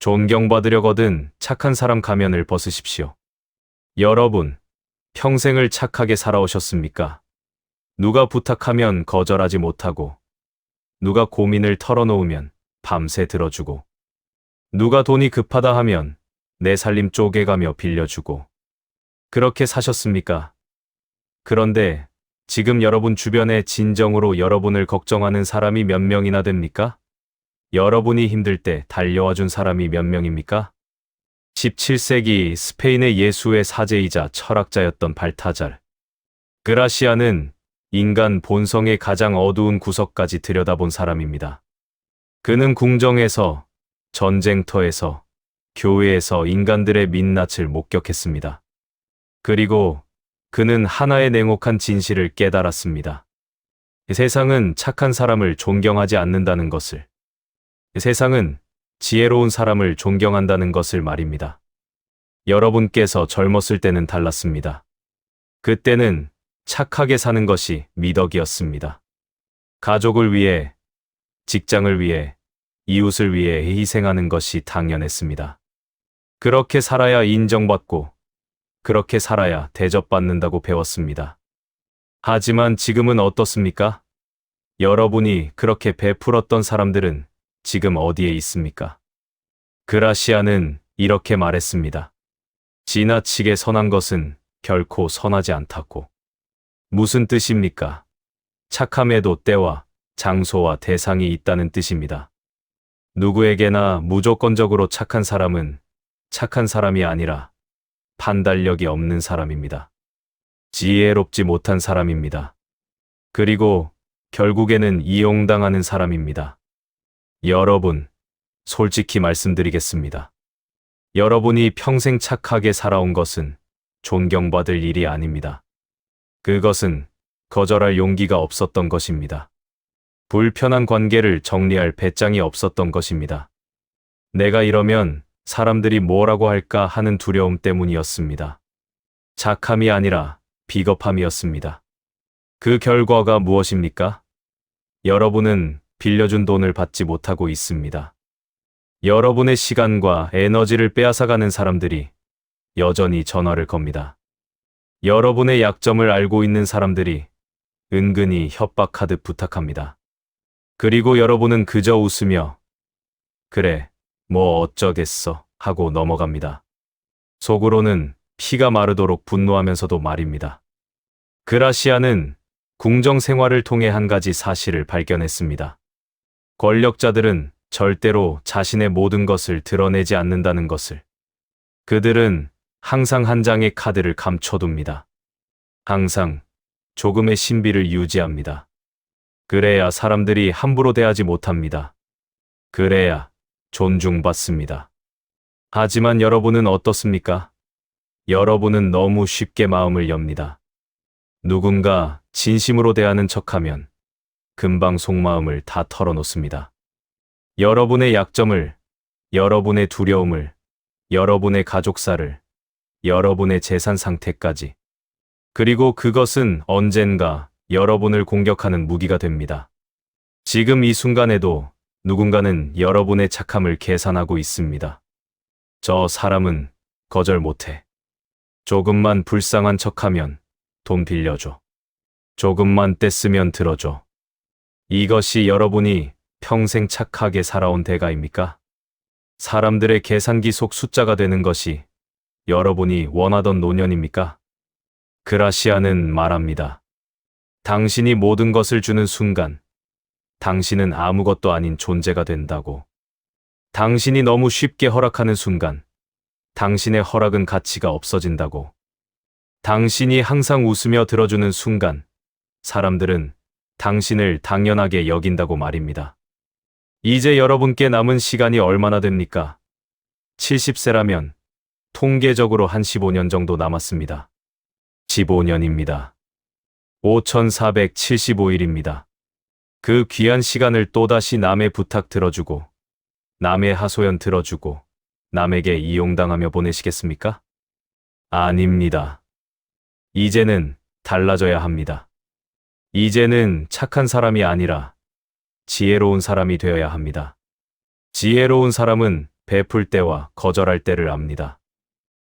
존경받으려거든 착한 사람 가면을 벗으십시오. 여러분, 평생을 착하게 살아오셨습니까? 누가 부탁하면 거절하지 못하고, 누가 고민을 털어놓으면 밤새 들어주고, 누가 돈이 급하다 하면 내 살림 쪼개가며 빌려주고, 그렇게 사셨습니까? 그런데 지금 여러분 주변에 진정으로 여러분을 걱정하는 사람이 몇 명이나 됩니까? 여러분이 힘들 때 달려와준 사람이 몇 명입니까? 17세기 스페인의 예수의 사제이자 철학자였던 발타잘 그라시아는 인간 본성의 가장 어두운 구석까지 들여다본 사람입니다. 그는 궁정에서, 전쟁터에서, 교회에서 인간들의 민낯을 목격했습니다. 그리고 그는 하나의 냉혹한 진실을 깨달았습니다. 세상은 착한 사람을 존경하지 않는다는 것을, 세상은 지혜로운 사람을 존경한다는 것을 말입니다. 여러분께서 젊었을 때는 달랐습니다. 그때는 착하게 사는 것이 미덕이었습니다. 가족을 위해, 직장을 위해, 이웃을 위해 희생하는 것이 당연했습니다. 그렇게 살아야 인정받고, 그렇게 살아야 대접받는다고 배웠습니다. 하지만 지금은 어떻습니까? 여러분이 그렇게 베풀었던 사람들은 지금 어디에 있습니까? 그라시아는 이렇게 말했습니다. 지나치게 선한 것은 결코 선하지 않다고. 무슨 뜻입니까? 착함에도 때와 장소와 대상이 있다는 뜻입니다. 누구에게나 무조건적으로 착한 사람은 착한 사람이 아니라 판단력이 없는 사람입니다. 지혜롭지 못한 사람입니다. 그리고 결국에는 이용당하는 사람입니다. 여러분, 솔직히 말씀드리겠습니다. 여러분이 평생 착하게 살아온 것은 존경받을 일이 아닙니다. 그것은 거절할 용기가 없었던 것입니다. 불편한 관계를 정리할 배짱이 없었던 것입니다. 내가 이러면 사람들이 뭐라고 할까 하는 두려움 때문이었습니다. 착함이 아니라 비겁함이었습니다. 그 결과가 무엇입니까? 여러분은 빌려준 돈을 받지 못하고 있습니다. 여러분의 시간과 에너지를 빼앗아가는 사람들이 여전히 전화를 겁니다. 여러분의 약점을 알고 있는 사람들이 은근히 협박하듯 부탁합니다. 그리고 여러분은 그저 웃으며 그래, 뭐 어쩌겠어 하고 넘어갑니다. 속으로는 피가 마르도록 분노하면서도 말입니다. 그라시아는 궁정 생활을 통해 한 가지 사실을 발견했습니다. 권력자들은 절대로 자신의 모든 것을 드러내지 않는다는 것을. 그들은 항상 한 장의 카드를 감춰둡니다. 항상 조금의 신비를 유지합니다. 그래야 사람들이 함부로 대하지 못합니다. 그래야 존중받습니다. 하지만 여러분은 어떻습니까? 여러분은 너무 쉽게 마음을 엽니다. 누군가 진심으로 대하는 척하면 금방 속마음을 다 털어놓습니다. 여러분의 약점을, 여러분의 두려움을, 여러분의 가족사를, 여러분의 재산 상태까지. 그리고 그것은 언젠가 여러분을 공격하는 무기가 됩니다. 지금 이 순간에도 누군가는 여러분의 착함을 계산하고 있습니다. 저 사람은 거절 못해. 조금만 불쌍한 척하면 돈 빌려줘. 조금만 떼쓰면 들어줘. 이것이 여러분이 평생 착하게 살아온 대가입니까? 사람들의 계산기 속 숫자가 되는 것이 여러분이 원하던 노년입니까? 그라시아는 말합니다. 당신이 모든 것을 주는 순간, 당신은 아무것도 아닌 존재가 된다고. 당신이 너무 쉽게 허락하는 순간, 당신의 허락은 가치가 없어진다고. 당신이 항상 웃으며 들어주는 순간, 사람들은 당신을 당연하게 여긴다고 말입니다. 이제 여러분께 남은 시간이 얼마나 됩니까? 70세라면 통계적으로 한 15년 정도 남았습니다. 15년입니다. 5475일입니다. 그 귀한 시간을 또다시 남의 부탁 들어주고, 남의 하소연 들어주고, 남에게 이용당하며 보내시겠습니까? 아닙니다. 이제는 달라져야 합니다. 이제는 착한 사람이 아니라 지혜로운 사람이 되어야 합니다. 지혜로운 사람은 베풀 때와 거절할 때를 압니다.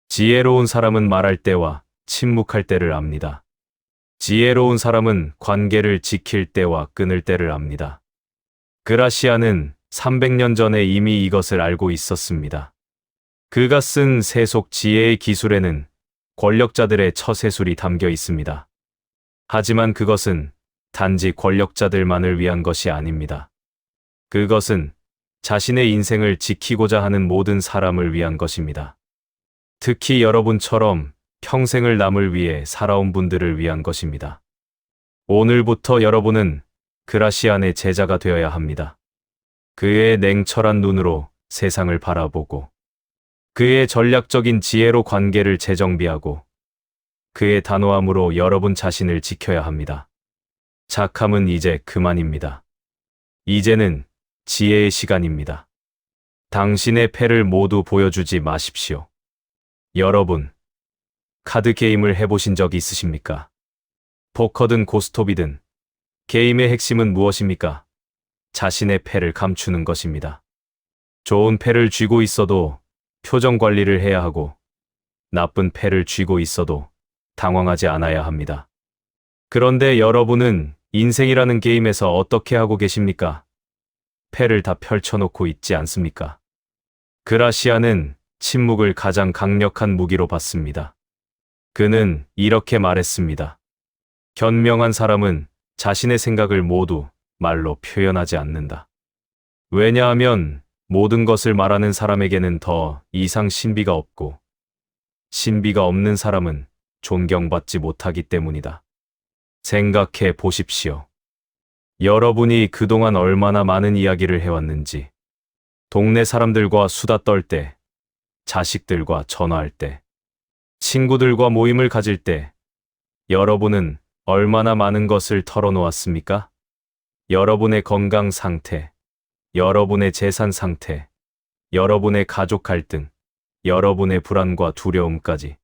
지혜로운 사람은 말할 때와 침묵할 때를 압니다. 지혜로운 사람은 관계를 지킬 때와 끊을 때를 압니다. 그라시아는 300년 전에 이미 이것을 알고 있었습니다. 그가 쓴 세속 지혜의 기술에는 권력자들의 처세술이 담겨 있습니다. 하지만 그것은 단지 권력자들만을 위한 것이 아닙니다. 그것은 자신의 인생을 지키고자 하는 모든 사람을 위한 것입니다. 특히 여러분처럼 평생을 남을 위해 살아온 분들을 위한 것입니다. 오늘부터 여러분은 그라시안의 제자가 되어야 합니다. 그의 냉철한 눈으로 세상을 바라보고 그의 전략적인 지혜로 관계를 재정비하고 그의 단호함으로 여러분 자신을 지켜야 합니다. 착함은 이제 그만입니다. 이제는 지혜의 시간입니다. 당신의 패를 모두 보여주지 마십시오. 여러분, 카드 게임을 해보신 적 있으십니까? 포커든 고스톱이든 게임의 핵심은 무엇입니까? 자신의 패를 감추는 것입니다. 좋은 패를 쥐고 있어도 표정 관리를 해야 하고 나쁜 패를 쥐고 있어도 당황하지 않아야 합니다. 그런데 여러분은 인생이라는 게임에서 어떻게 하고 계십니까? 패를 다 펼쳐놓고 있지 않습니까? 그라시아는 침묵을 가장 강력한 무기로 봤습니다. 그는 이렇게 말했습니다. 현명한 사람은 자신의 생각을 모두 말로 표현하지 않는다. 왜냐하면 모든 것을 말하는 사람에게는 더 이상 신비가 없고 신비가 없는 사람은 존경받지 못하기 때문이다. 생각해 보십시오. 여러분이 그동안 얼마나 많은 이야기를 해왔는지, 동네 사람들과 수다 떨 때, 자식들과 전화할 때, 친구들과 모임을 가질 때, 여러분은 얼마나 많은 것을 털어놓았습니까? 여러분의 건강 상태, 여러분의 재산 상태, 여러분의 가족 갈등, 여러분의 불안과 두려움까지.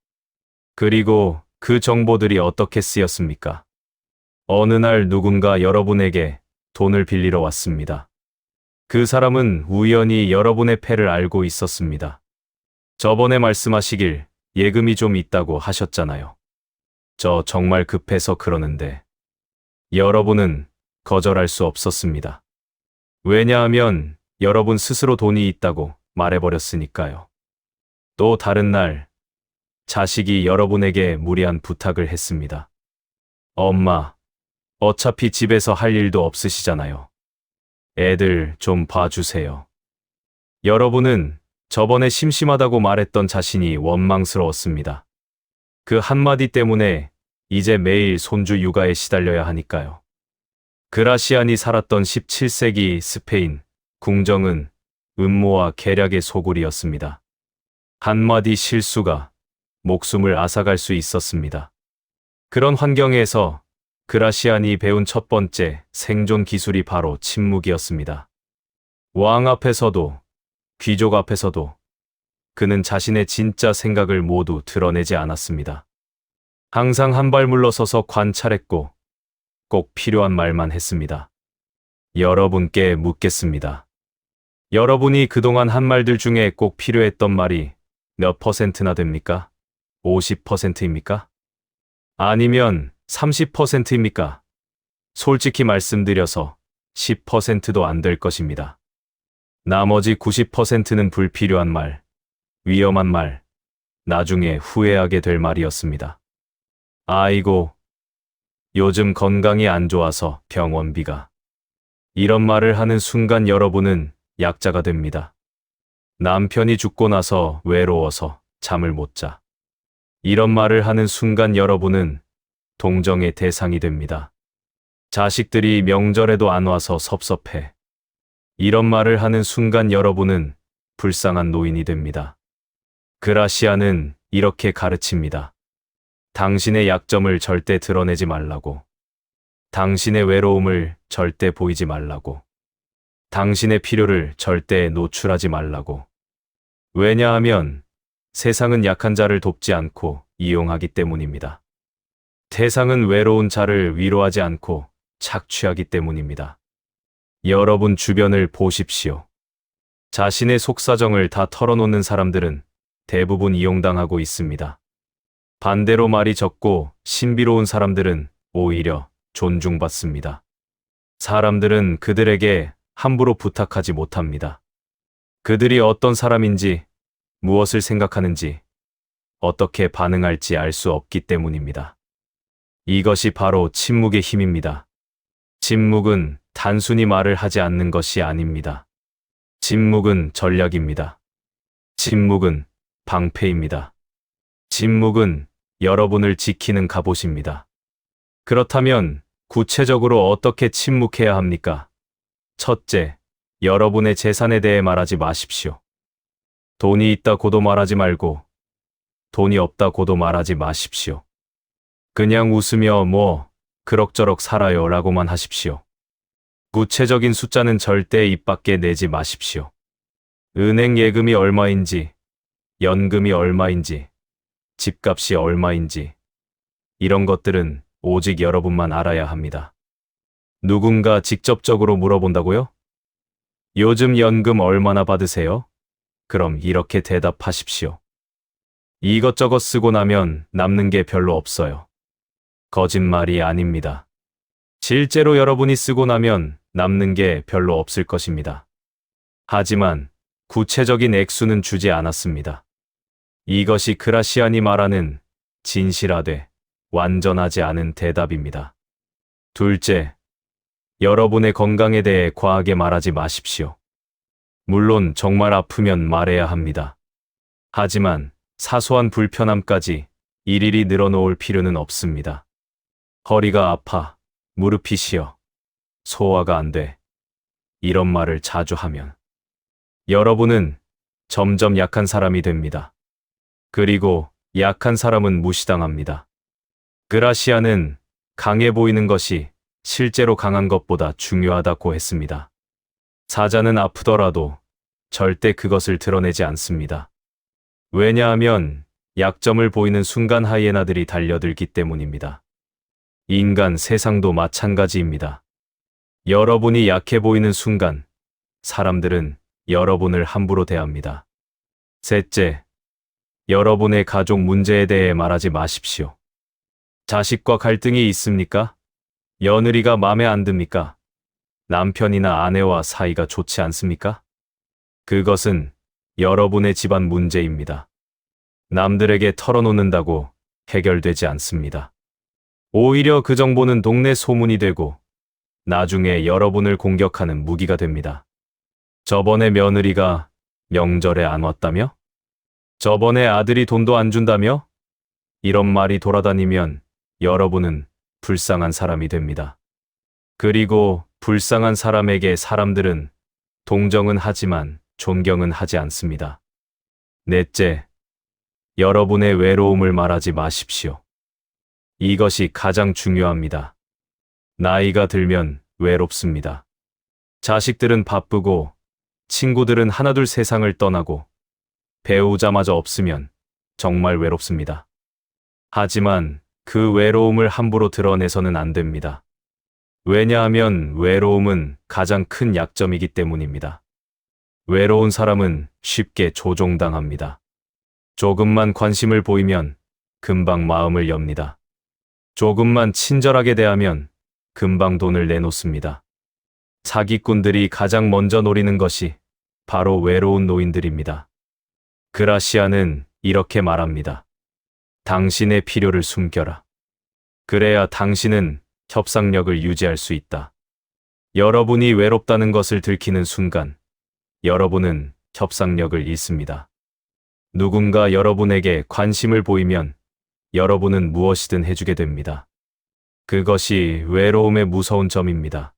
그리고 그 정보들이 어떻게 쓰였습니까? 어느 날 누군가 여러분에게 돈을 빌리러 왔습니다. 그 사람은 우연히 여러분의 패를 알고 있었습니다. 저번에 말씀하시길 예금이 좀 있다고 하셨잖아요. 저 정말 급해서 그러는데. 여러분은 거절할 수 없었습니다. 왜냐하면 여러분 스스로 돈이 있다고 말해버렸으니까요. 또 다른 날, 자식이 여러분에게 무리한 부탁을 했습니다. 엄마, 어차피 집에서 할 일도 없으시잖아요. 애들 좀 봐주세요. 여러분은 저번에 심심하다고 말했던 자신이 원망스러웠습니다. 그 한마디 때문에 이제 매일 손주 육아에 시달려야 하니까요. 그라시안이 살았던 17세기 스페인 궁정은 음모와 계략의 소굴이었습니다. 한마디 실수가 목숨을 앗아갈 수 있었습니다. 그런 환경에서 그라시안이 배운 첫 번째 생존 기술이 바로 침묵이었습니다. 왕 앞에서도 귀족 앞에서도 그는 자신의 진짜 생각을 모두 드러내지 않았습니다. 항상 한 발 물러서서 관찰했고 꼭 필요한 말만 했습니다. 여러분께 묻겠습니다. 여러분이 그동안 한 말들 중에 꼭 필요했던 말이 몇 %나 됩니까? 50%입니까? 아니면 30%입니까? 솔직히 말씀드려서 10%도 안 될 것입니다. 나머지 90%는 불필요한 말, 위험한 말, 나중에 후회하게 될 말이었습니다. 아이고, 요즘 건강이 안 좋아서 병원비가. 이런 말을 하는 순간 여러분은 약자가 됩니다. 남편이 죽고 나서 외로워서 잠을 못 자. 이런 말을 하는 순간 여러분은 동정의 대상이 됩니다. 자식들이 명절에도 안 와서 섭섭해. 이런 말을 하는 순간 여러분은 불쌍한 노인이 됩니다. 그라시아는 이렇게 가르칩니다. 당신의 약점을 절대 드러내지 말라고. 당신의 외로움을 절대 보이지 말라고. 당신의 필요를 절대 노출하지 말라고. 왜냐하면 세상은 약한 자를 돕지 않고 이용하기 때문입니다. 세상은 외로운 자를 위로하지 않고 착취하기 때문입니다. 여러분 주변을 보십시오. 자신의 속사정을 다 털어놓는 사람들은 대부분 이용당하고 있습니다. 반대로 말이 적고 신비로운 사람들은 오히려 존중받습니다. 사람들은 그들에게 함부로 부탁하지 못합니다. 그들이 어떤 사람인지, 무엇을 생각하는지, 어떻게 반응할지 알 수 없기 때문입니다. 이것이 바로 침묵의 힘입니다. 침묵은 단순히 말을 하지 않는 것이 아닙니다. 침묵은 전략입니다. 침묵은 방패입니다. 침묵은 여러분을 지키는 갑옷입니다. 그렇다면 구체적으로 어떻게 침묵해야 합니까? 첫째, 여러분의 재산에 대해 말하지 마십시오. 돈이 있다고도 말하지 말고 돈이 없다고도 말하지 마십시오. 그냥 웃으며 그럭저럭 살아요 라고만 하십시오. 구체적인 숫자는 절대 입 밖에 내지 마십시오. 은행 예금이 얼마인지, 연금이 얼마인지, 집값이 얼마인지, 이런 것들은 오직 여러분만 알아야 합니다. 누군가 직접적으로 물어본다고요? 요즘 연금 얼마나 받으세요? 그럼 이렇게 대답하십시오. 이것저것 쓰고 나면 남는 게 별로 없어요. 거짓말이 아닙니다. 실제로 여러분이 쓰고 나면 남는 게 별로 없을 것입니다. 하지만 구체적인 액수는 주지 않았습니다. 이것이 그라시안이 말하는 진실하되 완전하지 않은 대답입니다. 둘째, 여러분의 건강에 대해 과하게 말하지 마십시오. 물론 정말 아프면 말해야 합니다. 하지만 사소한 불편함까지 일일이 늘어놓을 필요는 없습니다. 허리가 아파, 무릎이 시려, 소화가 안 돼. 이런 말을 자주 하면 여러분은 점점 약한 사람이 됩니다. 그리고 약한 사람은 무시당합니다. 그라시아는 강해 보이는 것이 실제로 강한 것보다 중요하다고 했습니다. 사자는 아프더라도 절대 그것을 드러내지 않습니다. 왜냐하면 약점을 보이는 순간 하이에나들이 달려들기 때문입니다. 인간 세상도 마찬가지입니다. 여러분이 약해 보이는 순간 사람들은 여러분을 함부로 대합니다. 셋째, 여러분의 가족 문제에 대해 말하지 마십시오. 자식과 갈등이 있습니까? 며느리가 마음에 안 듭니까? 남편이나 아내와 사이가 좋지 않습니까? 그것은 여러분의 집안 문제입니다. 남들에게 털어놓는다고 해결되지 않습니다. 오히려 그 정보는 동네 소문이 되고 나중에 여러분을 공격하는 무기가 됩니다. 저번에 며느리가 명절에 안 왔다며? 저번에 아들이 돈도 안 준다며? 이런 말이 돌아다니면 여러분은 불쌍한 사람이 됩니다. 그리고 불쌍한 사람에게 사람들은 동정은 하지만 존경은 하지 않습니다. 넷째, 여러분의 외로움을 말하지 마십시오. 이것이 가장 중요합니다. 나이가 들면 외롭습니다. 자식들은 바쁘고 친구들은 하나둘 세상을 떠나고 배우자마저 없으면 정말 외롭습니다. 하지만 그 외로움을 함부로 드러내서는 안 됩니다. 왜냐하면 외로움은 가장 큰 약점이기 때문입니다. 외로운 사람은 쉽게 조종당합니다. 조금만 관심을 보이면 금방 마음을 엽니다. 조금만 친절하게 대하면 금방 돈을 내놓습니다. 사기꾼들이 가장 먼저 노리는 것이 바로 외로운 노인들입니다. 그라시아는 이렇게 말합니다. 당신의 필요를 숨겨라. 그래야 당신은 협상력을 유지할 수 있다. 여러분이 외롭다는 것을 들키는 순간 여러분은 협상력을 잃습니다. 누군가 여러분에게 관심을 보이면 여러분은 무엇이든 해주게 됩니다. 그것이 외로움의 무서운 점입니다.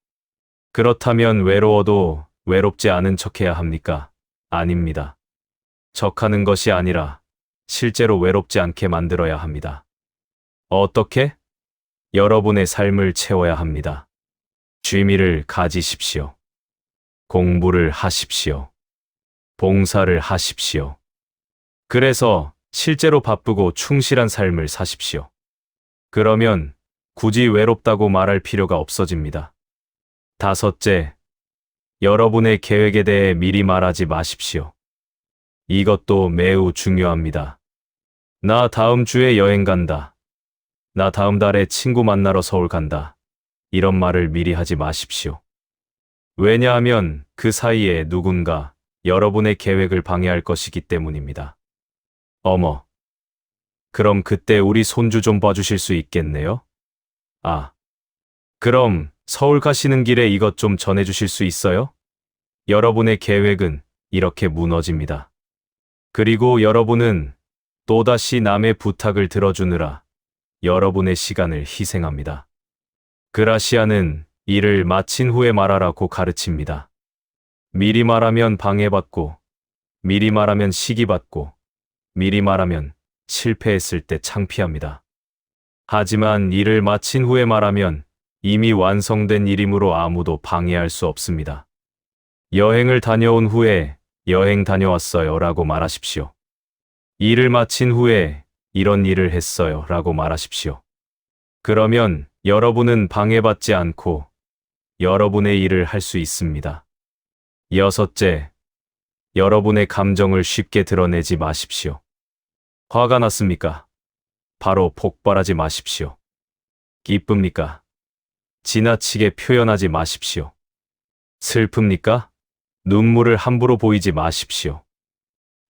그렇다면 외로워도 외롭지 않은 척해야 합니까? 아닙니다. 척하는 것이 아니라 실제로 외롭지 않게 만들어야 합니다. 어떻게? 여러분의 삶을 채워야 합니다. 취미를 가지십시오. 공부를 하십시오. 봉사를 하십시오. 그래서 실제로 바쁘고 충실한 삶을 사십시오. 그러면 굳이 외롭다고 말할 필요가 없어집니다. 다섯째, 여러분의 계획에 대해 미리 말하지 마십시오. 이것도 매우 중요합니다. 나 다음 주에 여행 간다. 나 다음 달에 친구 만나러 서울 간다. 이런 말을 미리 하지 마십시오. 왜냐하면 그 사이에 누군가 여러분의 계획을 방해할 것이기 때문입니다. 어머, 그럼 그때 우리 손주 좀 봐주실 수 있겠네요? 아, 그럼 서울 가시는 길에 이것 좀 전해주실 수 있어요? 여러분의 계획은 이렇게 무너집니다. 그리고 여러분은 또다시 남의 부탁을 들어주느라 여러분의 시간을 희생합니다. 그라시아는 일을 마친 후에 말하라고 가르칩니다. 미리 말하면 방해받고, 미리 말하면 시기받고, 미리 말하면 실패했을 때 창피합니다. 하지만 일을 마친 후에 말하면 이미 완성된 일이므로 아무도 방해할 수 없습니다. 여행을 다녀온 후에 여행 다녀왔어요 라고 말하십시오. 일을 마친 후에 이런 일을 했어요 라고 말하십시오. 그러면 여러분은 방해받지 않고 여러분의 일을 할 수 있습니다. 여섯째, 여러분의 감정을 쉽게 드러내지 마십시오. 화가 났습니까? 바로 폭발하지 마십시오. 기쁩니까? 지나치게 표현하지 마십시오. 슬픕니까? 눈물을 함부로 보이지 마십시오.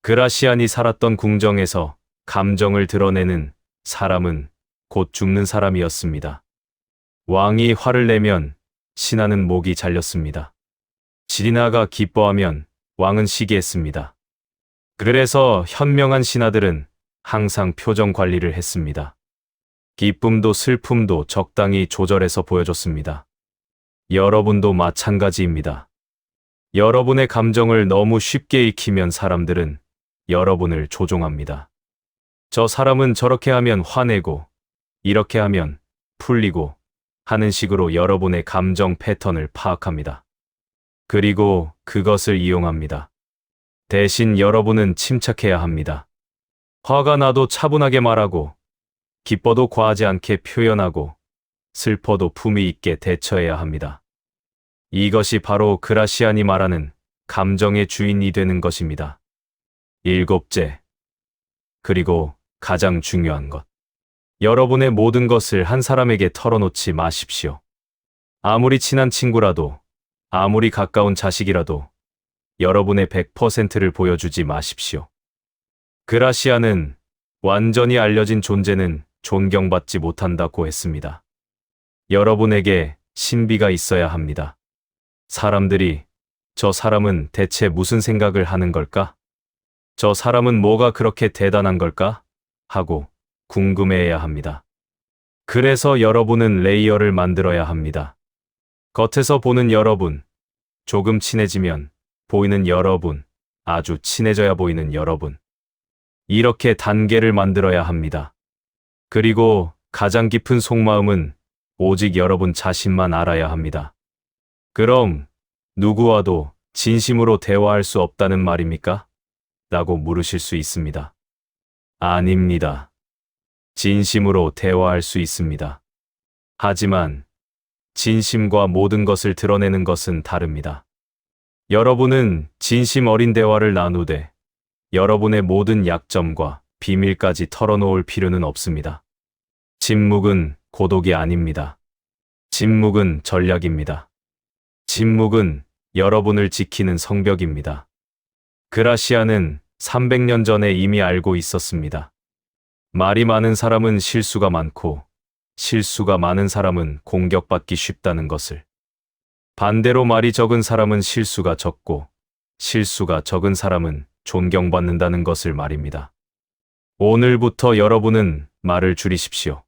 그라시안이 살았던 궁정에서 감정을 드러내는 사람은 곧 죽는 사람이었습니다. 왕이 화를 내면 신하는 목이 잘렸습니다. 지리나가 기뻐하면 왕은 시기했습니다. 그래서 현명한 신하들은 항상 표정 관리를 했습니다. 기쁨도 슬픔도 적당히 조절해서 보여줬습니다. 여러분도 마찬가지입니다. 여러분의 감정을 너무 쉽게 익히면 사람들은 여러분을 조종합니다. 저 사람은 저렇게 하면 화내고, 이렇게 하면 풀리고 하는 식으로 여러분의 감정 패턴을 파악합니다. 그리고 그것을 이용합니다. 대신 여러분은 침착해야 합니다. 화가 나도 차분하게 말하고, 기뻐도 과하지 않게 표현하고, 슬퍼도 품위 있게 대처해야 합니다. 이것이 바로 그라시안이 말하는 감정의 주인이 되는 것입니다. 일곱째, 그리고 가장 중요한 것. 여러분의 모든 것을 한 사람에게 털어놓지 마십시오. 아무리 친한 친구라도, 아무리 가까운 자식이라도 여러분의 100%를 보여주지 마십시오. 그라시아는 완전히 알려진 존재는 존경받지 못한다고 했습니다. 여러분에게 신비가 있어야 합니다. 사람들이 저 사람은 대체 무슨 생각을 하는 걸까? 저 사람은 뭐가 그렇게 대단한 걸까? 하고 궁금해해야 합니다. 그래서 여러분은 레이어를 만들어야 합니다. 겉에서 보는 여러분, 조금 친해지면 보이는 여러분, 아주 친해져야 보이는 여러분. 이렇게 단계를 만들어야 합니다. 그리고 가장 깊은 속마음은 오직 여러분 자신만 알아야 합니다. 그럼 누구와도 진심으로 대화할 수 없다는 말입니까? 라고 물으실 수 있습니다. 아닙니다. 진심으로 대화할 수 있습니다. 하지만 진심과 모든 것을 드러내는 것은 다릅니다. 여러분은 진심 어린 대화를 나누되 여러분의 모든 약점과 비밀까지 털어놓을 필요는 없습니다. 침묵은 고독이 아닙니다. 침묵은 전략입니다. 침묵은 여러분을 지키는 성벽입니다. 그라시아는 300년 전에 이미 알고 있었습니다. 말이 많은 사람은 실수가 많고 실수가 많은 사람은 공격받기 쉽다는 것을. 반대로 말이 적은 사람은 실수가 적고 실수가 적은 사람은 존경받는다는 것을 말입니다. 오늘부터 여러분은 말을 줄이십시오.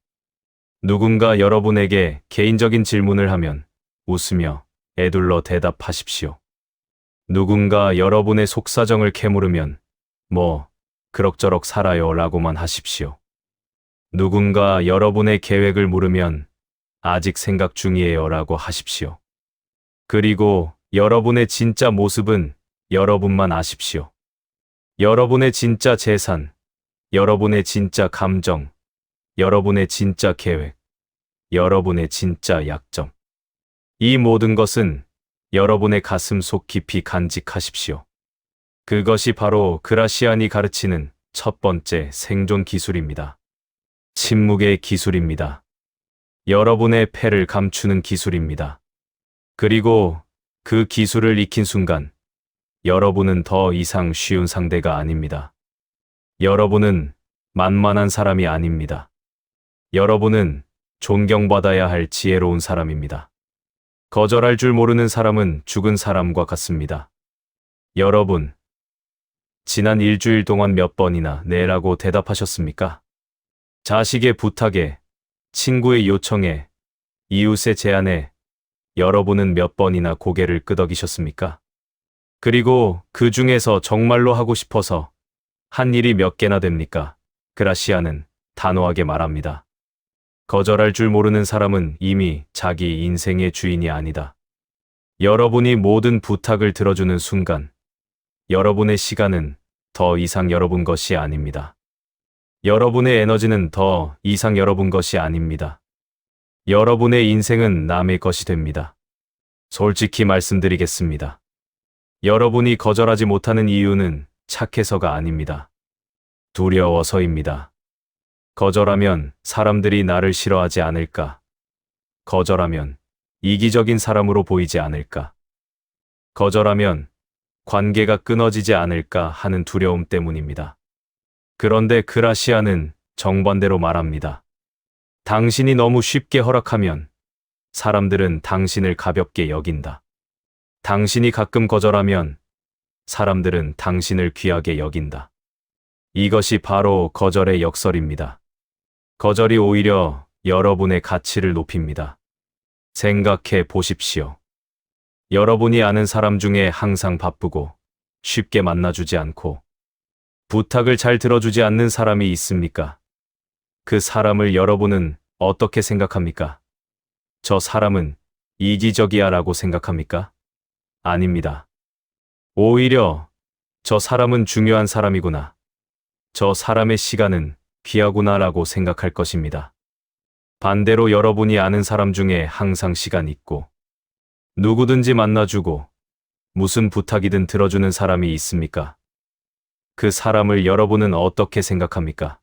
누군가 여러분에게 개인적인 질문을 하면 웃으며 에둘러 대답하십시오. 누군가 여러분의 속사정을 캐물으면 그럭저럭 살아요 라고만 하십시오. 누군가 여러분의 계획을 물으면 아직 생각 중이에요 라고 하십시오. 그리고 여러분의 진짜 모습은 여러분만 아십시오. 여러분의 진짜 재산, 여러분의 진짜 감정, 여러분의 진짜 계획, 여러분의 진짜 약점. 이 모든 것은 여러분의 가슴 속 깊이 간직하십시오. 그것이 바로 그라시안이 가르치는 첫 번째 생존 기술입니다. 침묵의 기술입니다. 여러분의 패를 감추는 기술입니다. 그리고 그 기술을 익힌 순간, 여러분은 더 이상 쉬운 상대가 아닙니다. 여러분은 만만한 사람이 아닙니다. 여러분은 존경받아야 할 지혜로운 사람입니다. 거절할 줄 모르는 사람은 죽은 사람과 같습니다. 여러분, 지난 일주일 동안 몇 번이나 네라고 대답하셨습니까? 자식의 부탁에, 친구의 요청에, 이웃의 제안에 여러분은 몇 번이나 고개를 끄덕이셨습니까? 그리고 그 중에서 정말로 하고 싶어서 한 일이 몇 개나 됩니까? 그라시아는 단호하게 말합니다. 거절할 줄 모르는 사람은 이미 자기 인생의 주인이 아니다. 여러분이 모든 부탁을 들어주는 순간, 여러분의 시간은 더 이상 여러분 것이 아닙니다. 여러분의 에너지는 더 이상 여러분 것이 아닙니다. 여러분의 인생은 남의 것이 됩니다. 솔직히 말씀드리겠습니다. 여러분이 거절하지 못하는 이유는 착해서가 아닙니다. 두려워서입니다. 거절하면 사람들이 나를 싫어하지 않을까? 거절하면 이기적인 사람으로 보이지 않을까? 거절하면 관계가 끊어지지 않을까 하는 두려움 때문입니다. 그런데 그라시아는 정반대로 말합니다. 당신이 너무 쉽게 허락하면 사람들은 당신을 가볍게 여긴다. 당신이 가끔 거절하면 사람들은 당신을 귀하게 여긴다. 이것이 바로 거절의 역설입니다. 거절이 오히려 여러분의 가치를 높입니다. 생각해 보십시오. 여러분이 아는 사람 중에 항상 바쁘고 쉽게 만나주지 않고 부탁을 잘 들어주지 않는 사람이 있습니까? 그 사람을 여러분은 어떻게 생각합니까? 저 사람은 이기적이야 라고 생각합니까? 아닙니다. 오히려 저 사람은 중요한 사람이구나. 저 사람의 시간은 귀하구나 라고 생각할 것입니다. 반대로 여러분이 아는 사람 중에 항상 시간 있고 누구든지 만나주고 무슨 부탁이든 들어주는 사람이 있습니까? 그 사람을 여러분은 어떻게 생각합니까?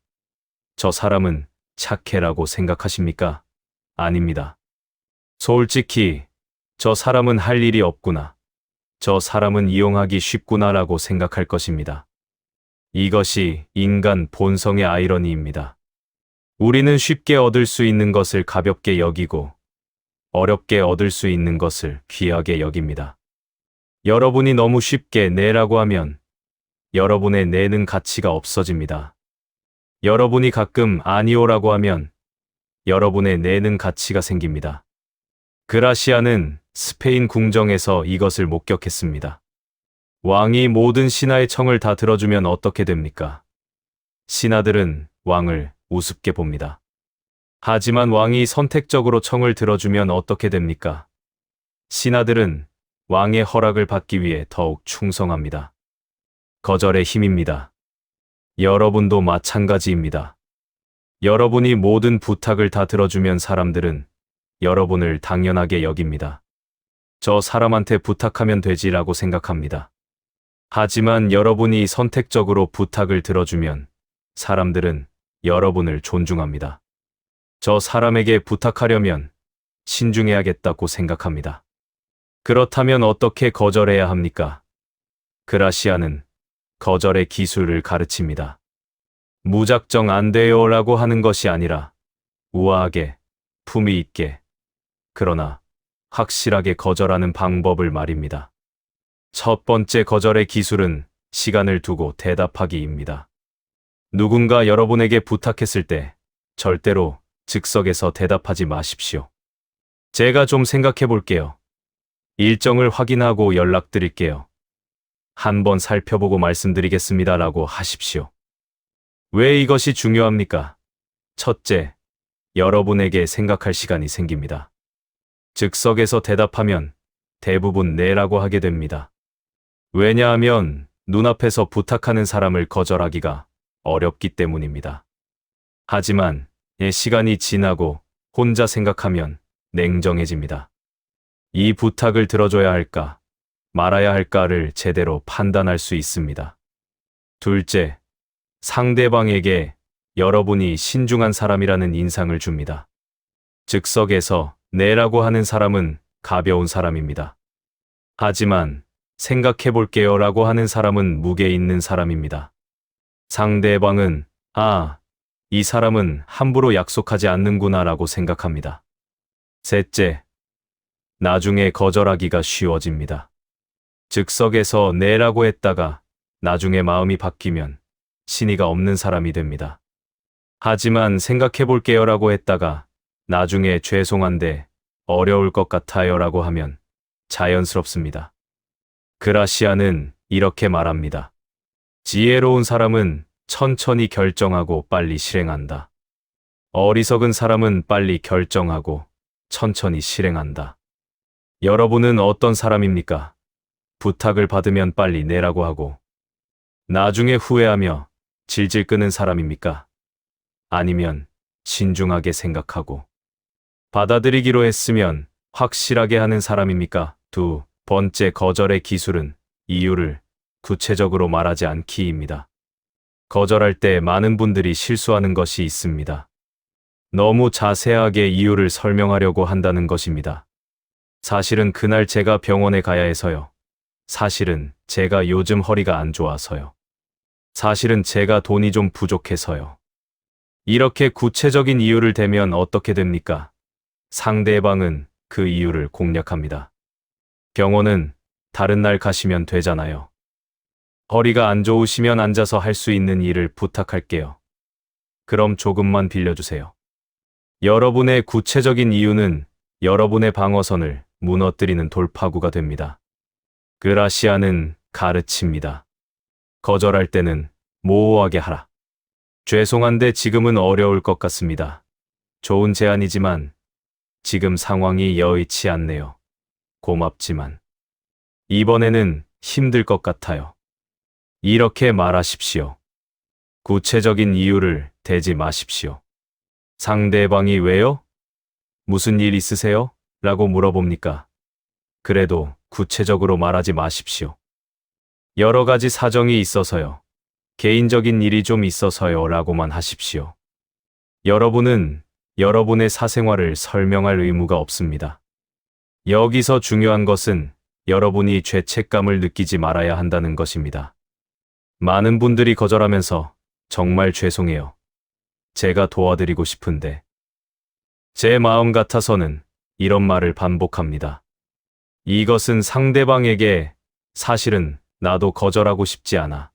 저 사람은 착해라고 생각하십니까? 아닙니다. 솔직히 저 사람은 할 일이 없구나. 저 사람은 이용하기 쉽구나라고 생각할 것입니다. 이것이 인간 본성의 아이러니입니다. 우리는 쉽게 얻을 수 있는 것을 가볍게 여기고 어렵게 얻을 수 있는 것을 귀하게 여깁니다. 여러분이 너무 쉽게 네라고 하면 여러분의 네는 가치가 없어집니다. 여러분이 가끔 아니오라고 하면 여러분의 네는 가치가 생깁니다. 그라시아는 스페인 궁정에서 이것을 목격했습니다. 왕이 모든 신하의 청을 다 들어주면 어떻게 됩니까? 신하들은 왕을 우습게 봅니다. 하지만 왕이 선택적으로 청을 들어주면 어떻게 됩니까? 신하들은 왕의 허락을 받기 위해 더욱 충성합니다. 거절의 힘입니다. 여러분도 마찬가지입니다. 여러분이 모든 부탁을 다 들어주면 사람들은 여러분을 당연하게 여깁니다. 저 사람한테 부탁하면 되지라고 생각합니다. 하지만 여러분이 선택적으로 부탁을 들어주면 사람들은 여러분을 존중합니다. 저 사람에게 부탁하려면 신중해야겠다고 생각합니다. 그렇다면 어떻게 거절해야 합니까? 그라시아는 거절의 기술을 가르칩니다. 무작정 안 돼요라고 하는 것이 아니라 우아하게, 품위 있게, 그러나 확실하게 거절하는 방법을 말입니다. 첫 번째 거절의 기술은 시간을 두고 대답하기입니다. 누군가 여러분에게 부탁했을 때 절대로 즉석에서 대답하지 마십시오. 제가 좀 생각해 볼게요. 일정을 확인하고 연락드릴게요. 한번 살펴보고 말씀드리겠습니다 라고 하십시오. 왜 이것이 중요합니까? 첫째, 여러분에게 생각할 시간이 생깁니다. 즉석에서 대답하면 대부분 네라고 하게 됩니다. 왜냐하면 눈앞에서 부탁하는 사람을 거절하기가 어렵기 때문입니다. 하지만 시간이 지나고 혼자 생각하면 냉정해집니다. 이 부탁을 들어줘야 할까, 말아야 할까를 제대로 판단할 수 있습니다. 둘째, 상대방에게 여러분이 신중한 사람이라는 인상을 줍니다. 즉석에서 네라고 하는 사람은 가벼운 사람입니다. 하지만 생각해 볼게요 라고 하는 사람은 무게 있는 사람입니다. 상대방은 이 사람은 함부로 약속하지 않는구나 라고 생각합니다. 셋째, 나중에 거절하기가 쉬워집니다. 즉석에서 네라고 했다가 나중에 마음이 바뀌면 신의가 없는 사람이 됩니다. 하지만 생각해 볼게요 라고 했다가 나중에 죄송한데 어려울 것 같아요 라고 하면 자연스럽습니다. 그라시아는 이렇게 말합니다. 지혜로운 사람은 천천히 결정하고 빨리 실행한다. 어리석은 사람은 빨리 결정하고 천천히 실행한다. 여러분은 어떤 사람입니까? 부탁을 받으면 빨리 내라고 하고 나중에 후회하며 질질 끄는 사람입니까? 아니면 신중하게 생각하고 받아들이기로 했으면 확실하게 하는 사람입니까? 두 번째 거절의 기술은 이유를 구체적으로 말하지 않기입니다. 거절할 때 많은 분들이 실수하는 것이 있습니다. 너무 자세하게 이유를 설명하려고 한다는 것입니다. 사실은 그날 제가 병원에 가야 해서요. 사실은 제가 요즘 허리가 안 좋아서요. 사실은 제가 돈이 좀 부족해서요. 이렇게 구체적인 이유를 대면 어떻게 됩니까? 상대방은 그 이유를 공략합니다. 병원은 다른 날 가시면 되잖아요. 허리가 안 좋으시면 앉아서 할 수 있는 일을 부탁할게요. 그럼 조금만 빌려주세요. 여러분의 구체적인 이유는 여러분의 방어선을 무너뜨리는 돌파구가 됩니다. 그라시아는 가르칩니다. 거절할 때는 모호하게 하라. 죄송한데 지금은 어려울 것 같습니다. 좋은 제안이지만 지금 상황이 여의치 않네요. 고맙지만 이번에는 힘들 것 같아요. 이렇게 말하십시오. 구체적인 이유를 대지 마십시오. 상대방이 왜요? 무슨 일 있으세요? 라고 물어봅니까? 그래도 구체적으로 말하지 마십시오. 여러 가지 사정이 있어서요. 개인적인 일이 좀 있어서요 라고만 하십시오. 여러분은 여러분의 사생활을 설명할 의무가 없습니다. 여기서 중요한 것은 여러분이 죄책감을 느끼지 말아야 한다는 것입니다. 많은 분들이 거절하면서 정말 죄송해요. 제가 도와드리고 싶은데. 제 마음 같아서는 이런 말을 반복합니다. 이것은 상대방에게 사실은 나도 거절하고 싶지 않아.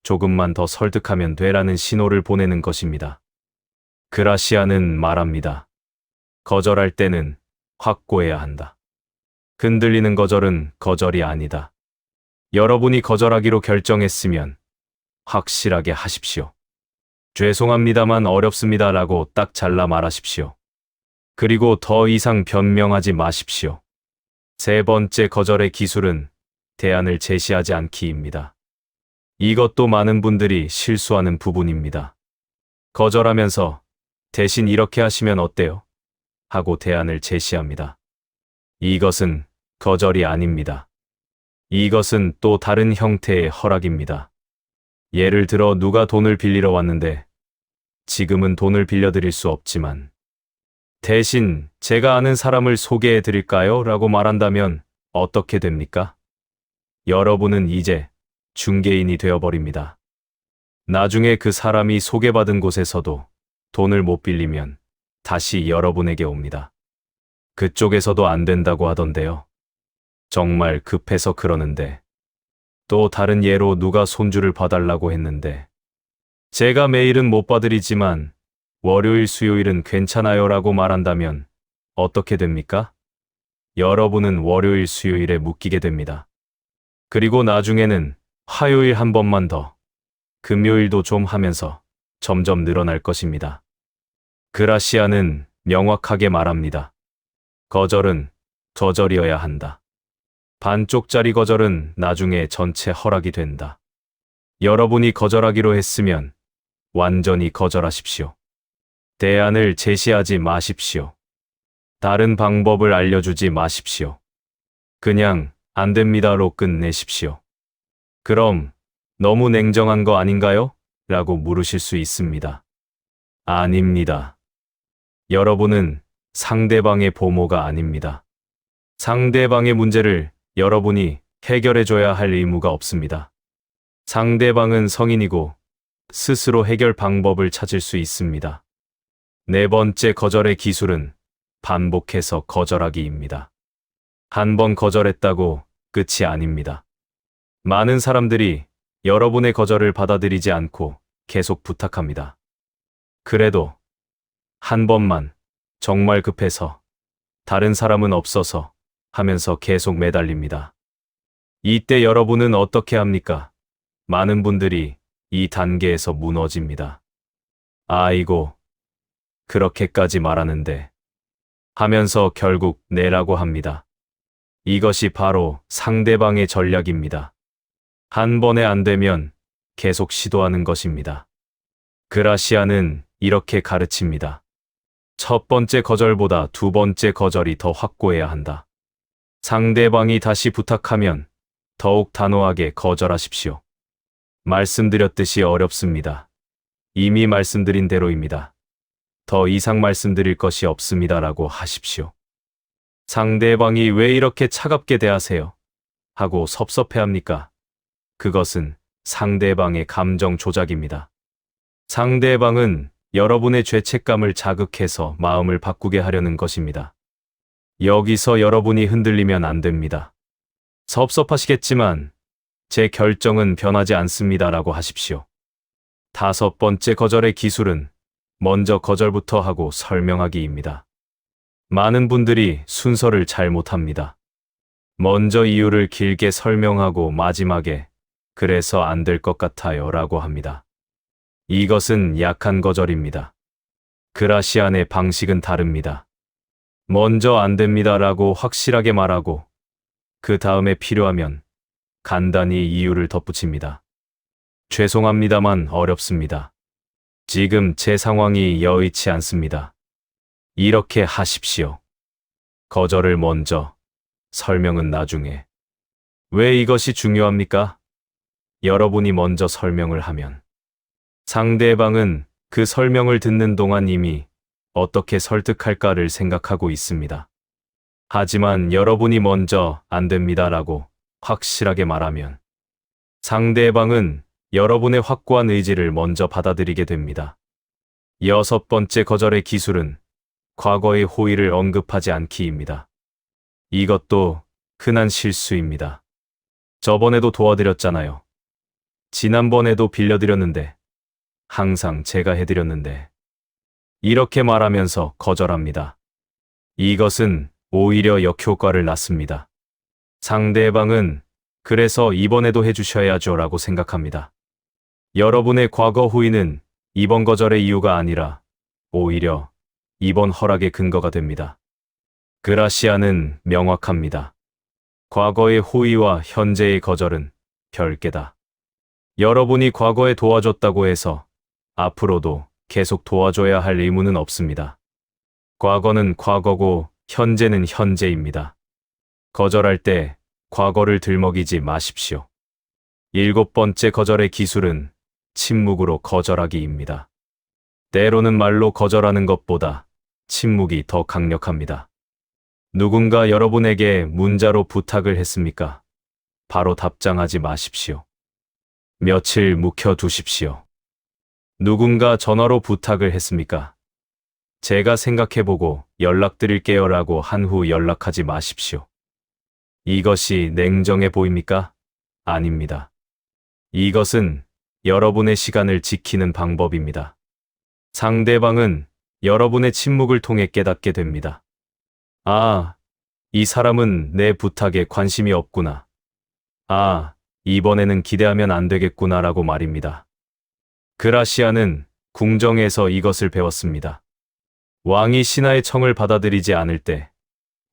조금만 더 설득하면 되라는 신호를 보내는 것입니다. 그라시아는 말합니다. 거절할 때는 확고해야 한다. 흔들리는 거절은 거절이 아니다. 여러분이 거절하기로 결정했으면 확실하게 하십시오. 죄송합니다만 어렵습니다 라고 딱 잘라 말하십시오. 그리고 더 이상 변명하지 마십시오. 세 번째 거절의 기술은 대안을 제시하지 않기입니다. 이것도 많은 분들이 실수하는 부분입니다. 거절하면서 대신 이렇게 하시면 어때요? 하고 대안을 제시합니다. 이것은 거절이 아닙니다. 이것은 또 다른 형태의 허락입니다. 예를 들어 누가 돈을 빌리러 왔는데 지금은 돈을 빌려드릴 수 없지만 대신 제가 아는 사람을 소개해 드릴까요? 라고 말한다면 어떻게 됩니까? 여러분은 이제 중개인이 되어버립니다. 나중에 그 사람이 소개받은 곳에서도 돈을 못 빌리면 다시 여러분에게 옵니다. 그쪽에서도 안 된다고 하던데요. 정말 급해서 그러는데. 또 다른 예로 누가 손주를 봐달라고 했는데 제가 매일은 못 봐드리지만 월요일 수요일은 괜찮아요 라고 말한다면 어떻게 됩니까? 여러분은 월요일 수요일에 묶이게 됩니다. 그리고 나중에는 화요일 한 번만 더, 금요일도 좀 하면서 점점 늘어날 것입니다. 그라시아는 명확하게 말합니다. 거절은 거절이어야 한다. 반쪽짜리 거절은 나중에 전체 허락이 된다. 여러분이 거절하기로 했으면 완전히 거절하십시오. 대안을 제시하지 마십시오. 다른 방법을 알려주지 마십시오. 그냥 안 됩니다로 끝내십시오. 그럼 너무 냉정한 거 아닌가요? 라고 물으실 수 있습니다. 아닙니다. 여러분은 상대방의 보모가 아닙니다. 상대방의 문제를 여러분이 해결해줘야 할 의무가 없습니다. 상대방은 성인이고 스스로 해결 방법을 찾을 수 있습니다. 네 번째 거절의 기술은 반복해서 거절하기입니다. 한 번 거절했다고 끝이 아닙니다. 많은 사람들이 여러분의 거절을 받아들이지 않고 계속 부탁합니다. 그래도 한 번만, 정말 급해서, 다른 사람은 없어서 하면서 계속 매달립니다. 이때 여러분은 어떻게 합니까? 많은 분들이 이 단계에서 무너집니다. 아이고, 그렇게까지 말하는데 하면서 결국 내라고 합니다. 이것이 바로 상대방의 전략입니다. 한 번에 안 되면 계속 시도하는 것입니다. 그라시아는 이렇게 가르칩니다. 첫 번째 거절보다 두 번째 거절이 더 확고해야 한다. 상대방이 다시 부탁하면 더욱 단호하게 거절하십시오. 말씀드렸듯이 어렵습니다. 이미 말씀드린 대로입니다. 더 이상 말씀드릴 것이 없습니다라고 하십시오. 상대방이 왜 이렇게 차갑게 대하세요? 하고 섭섭해합니까? 그것은 상대방의 감정 조작입니다. 상대방은 여러분의 죄책감을 자극해서 마음을 바꾸게 하려는 것입니다. 여기서 여러분이 흔들리면 안 됩니다. 섭섭하시겠지만 제 결정은 변하지 않습니다라고 하십시오. 다섯 번째 거절의 기술은 먼저 거절부터 하고 설명하기입니다. 많은 분들이 순서를 잘못합니다. 먼저 이유를 길게 설명하고 마지막에 그래서 안 될 것 같아요 라고 합니다. 이것은 약한 거절입니다. 그라시안의 방식은 다릅니다. 먼저 안 됩니다 라고 확실하게 말하고 그 다음에 필요하면 간단히 이유를 덧붙입니다. 죄송합니다만 어렵습니다. 지금 제 상황이 여의치 않습니다. 이렇게 하십시오. 거절을 먼저, 설명은 나중에. 왜 이것이 중요합니까? 여러분이 먼저 설명을 하면 상대방은 그 설명을 듣는 동안 이미 어떻게 설득할까를 생각하고 있습니다. 하지만 여러분이 먼저 안 됩니다라고 확실하게 말하면 상대방은 여러분의 확고한 의지를 먼저 받아들이게 됩니다. 여섯 번째 거절의 기술은 과거의 호의를 언급하지 않기입니다. 이것도 흔한 실수입니다. 저번에도 도와드렸잖아요. 지난번에도 빌려드렸는데, 항상 제가 해드렸는데. 이렇게 말하면서 거절합니다. 이것은 오히려 역효과를 낳습니다. 상대방은 그래서 이번에도 해주셔야죠 라고 생각합니다. 여러분의 과거 호의는 이번 거절의 이유가 아니라 오히려 이번 허락의 근거가 됩니다. 그라시아는 명확합니다. 과거의 호의와 현재의 거절은 별개다. 여러분이 과거에 도와줬다고 해서 앞으로도 계속 도와줘야 할 의무는 없습니다. 과거는 과거고 현재는 현재입니다. 거절할 때 과거를 들먹이지 마십시오. 일곱 번째 거절의 기술은 침묵으로 거절하기입니다. 때로는 말로 거절하는 것보다 침묵이 더 강력합니다. 누군가 여러분에게 문자로 부탁을 했습니까? 바로 답장하지 마십시오. 며칠 묵혀두십시오. 누군가 전화로 부탁을 했습니까? 제가 생각해보고 연락드릴게요 라고 한 후 연락하지 마십시오. 이것이 냉정해 보입니까? 아닙니다. 이것은 여러분의 시간을 지키는 방법입니다. 상대방은 여러분의 침묵을 통해 깨닫게 됩니다. 아, 이 사람은 내 부탁에 관심이 없구나. 아, 이번에는 기대하면 안 되겠구나라고 말입니다. 그라시아는 궁정에서 이것을 배웠습니다. 왕이 신하의 청을 받아들이지 않을 때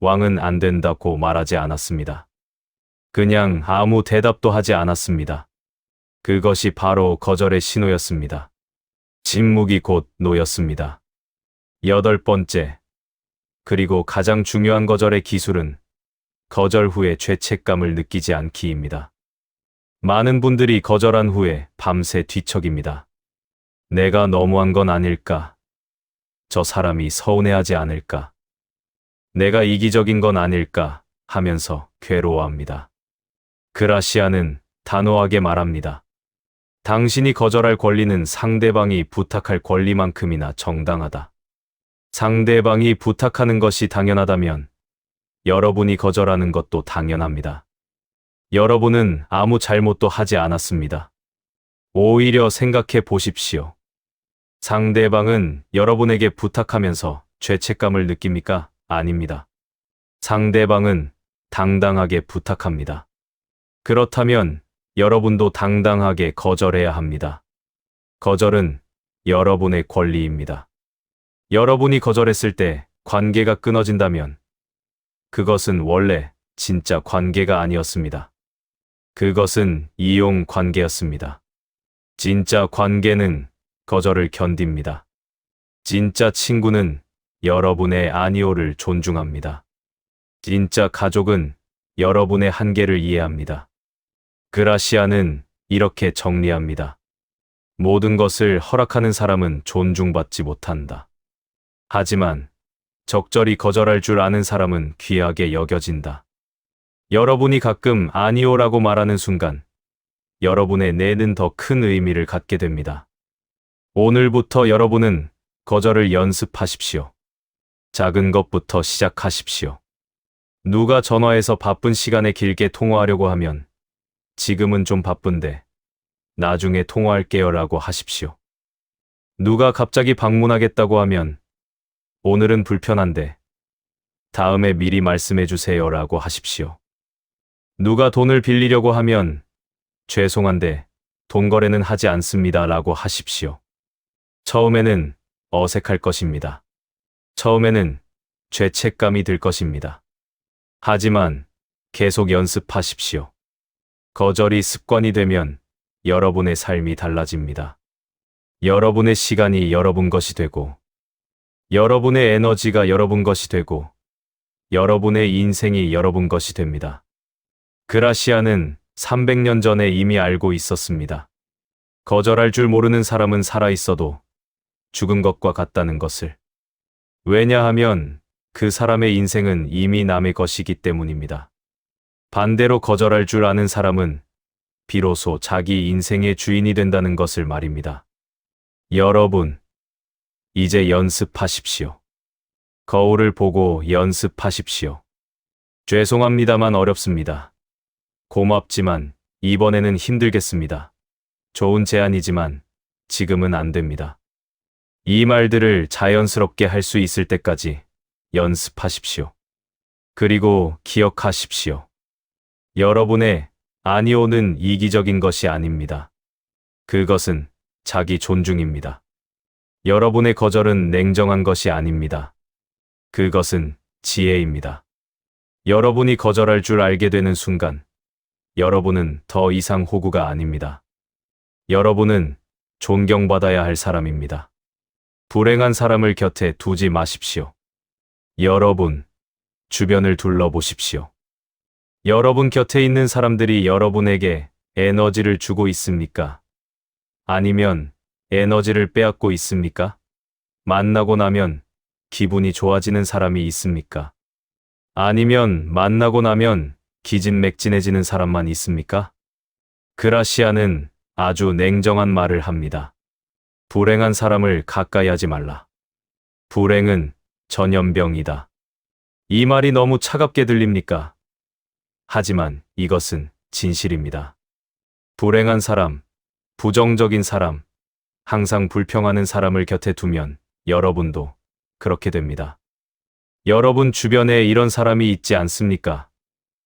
왕은 안 된다고 말하지 않았습니다. 그냥 아무 대답도 하지 않았습니다. 그것이 바로 거절의 신호였습니다. 침묵이 곧 노였습니다. 여덟 번째, 그리고 가장 중요한 거절의 기술은 거절 후에 죄책감을 느끼지 않기입니다. 많은 분들이 거절한 후에 밤새 뒤척입니다. 내가 너무한 건 아닐까? 저 사람이 서운해하지 않을까? 내가 이기적인 건 아닐까? 하면서 괴로워합니다. 그라시아는 단호하게 말합니다. 당신이 거절할 권리는 상대방이 부탁할 권리만큼이나 정당하다. 상대방이 부탁하는 것이 당연하다면 여러분이 거절하는 것도 당연합니다. 여러분은 아무 잘못도 하지 않았습니다. 오히려 생각해 보십시오. 상대방은 여러분에게 부탁하면서 죄책감을 느낍니까? 아닙니다. 상대방은 당당하게 부탁합니다. 그렇다면 여러분도 당당하게 거절해야 합니다. 거절은 여러분의 권리입니다. 여러분이 거절했을 때 관계가 끊어진다면 그것은 원래 진짜 관계가 아니었습니다. 그것은 이용 관계였습니다. 진짜 관계는 거절을 견딥니다. 진짜 친구는 여러분의 아니오를 존중합니다. 진짜 가족은 여러분의 한계를 이해합니다. 그라시아는 이렇게 정리합니다. 모든 것을 허락하는 사람은 존중받지 못한다. 하지만 적절히 거절할 줄 아는 사람은 귀하게 여겨진다. 여러분이 가끔 아니오라고 말하는 순간 여러분의 내는 더 큰 의미를 갖게 됩니다. 오늘부터 여러분은 거절을 연습하십시오. 작은 것부터 시작하십시오. 누가 전화해서 바쁜 시간에 길게 통화하려고 하면 지금은 좀 바쁜데 나중에 통화할게요 라고 하십시오. 누가 갑자기 방문하겠다고 하면 오늘은 불편한데 다음에 미리 말씀해 주세요 라고 하십시오. 누가 돈을 빌리려고 하면 죄송한데 돈 거래는 하지 않습니다 라고 하십시오. 처음에는 어색할 것입니다. 처음에는 죄책감이 들 것입니다. 하지만 계속 연습하십시오. 거절이 습관이 되면 여러분의 삶이 달라집니다. 여러분의 시간이 여러분 것이 되고, 여러분의 에너지가 여러분 것이 되고, 여러분의 인생이 여러분 것이 됩니다. 그라시아는 300년 전에 이미 알고 있었습니다. 거절할 줄 모르는 사람은 살아있어도 죽은 것과 같다는 것을. 왜냐하면 그 사람의 인생은 이미 남의 것이기 때문입니다. 반대로 거절할 줄 아는 사람은 비로소 자기 인생의 주인이 된다는 것을 말입니다. 여러분, 이제 연습하십시오. 거울을 보고 연습하십시오. 죄송합니다만 어렵습니다. 고맙지만 이번에는 힘들겠습니다. 좋은 제안이지만 지금은 안 됩니다. 이 말들을 자연스럽게 할 수 있을 때까지 연습하십시오. 그리고 기억하십시오. 여러분의 아니오는 이기적인 것이 아닙니다. 그것은 자기 존중입니다. 여러분의 거절은 냉정한 것이 아닙니다. 그것은 지혜입니다. 여러분이 거절할 줄 알게 되는 순간 여러분은 더 이상 호구가 아닙니다. 여러분은 존경받아야 할 사람입니다. 불행한 사람을 곁에 두지 마십시오. 여러분, 주변을 둘러보십시오. 여러분 곁에 있는 사람들이 여러분에게 에너지를 주고 있습니까? 아니면 에너지를 빼앗고 있습니까? 만나고 나면 기분이 좋아지는 사람이 있습니까? 아니면 만나고 나면 기진맥진해지는 사람만 있습니까? 그라시아는 아주 냉정한 말을 합니다. 불행한 사람을 가까이 하지 말라. 불행은 전염병이다. 이 말이 너무 차갑게 들립니까? 하지만 이것은 진실입니다. 불행한 사람, 부정적인 사람, 항상 불평하는 사람을 곁에 두면 여러분도 그렇게 됩니다. 여러분 주변에 이런 사람이 있지 않습니까?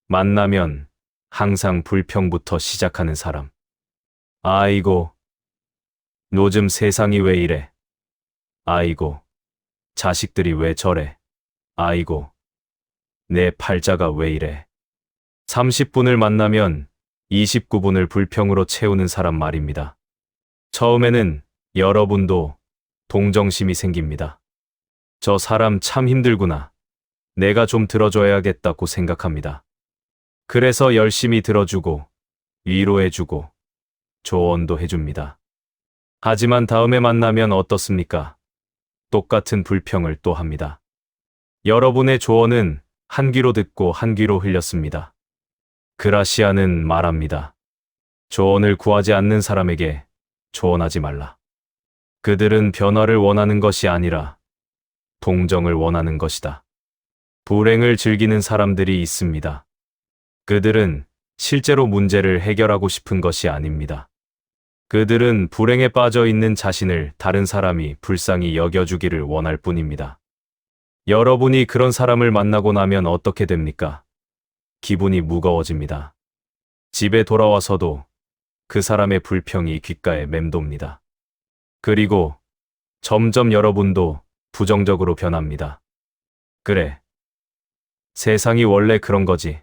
만나면 항상 불평부터 시작하는 사람. 아이고, 요즘 세상이 왜 이래? 아이고, 자식들이 왜 저래? 아이고, 내 팔자가 왜 이래? 30분을 만나면 29분을 불평으로 채우는 사람 말입니다. 처음에는 여러분도 동정심이 생깁니다. 저 사람 참 힘들구나. 내가 좀 들어줘야겠다고 생각합니다. 그래서 열심히 들어주고, 위로해주고, 조언도 해줍니다. 하지만 다음에 만나면 어떻습니까? 똑같은 불평을 또 합니다. 여러분의 조언은 한 귀로 듣고 한 귀로 흘렸습니다. 그라시아는 말합니다. 조언을 구하지 않는 사람에게 조언하지 말라. 그들은 변화를 원하는 것이 아니라 동정을 원하는 것이다. 불행을 즐기는 사람들이 있습니다. 그들은 실제로 문제를 해결하고 싶은 것이 아닙니다. 그들은 불행에 빠져 있는 자신을 다른 사람이 불쌍히 여겨주기를 원할 뿐입니다. 여러분이 그런 사람을 만나고 나면 어떻게 됩니까? 기분이 무거워집니다. 집에 돌아와서도 그 사람의 불평이 귓가에 맴돕니다. 그리고 점점 여러분도 부정적으로 변합니다. 그래. 세상이 원래 그런 거지.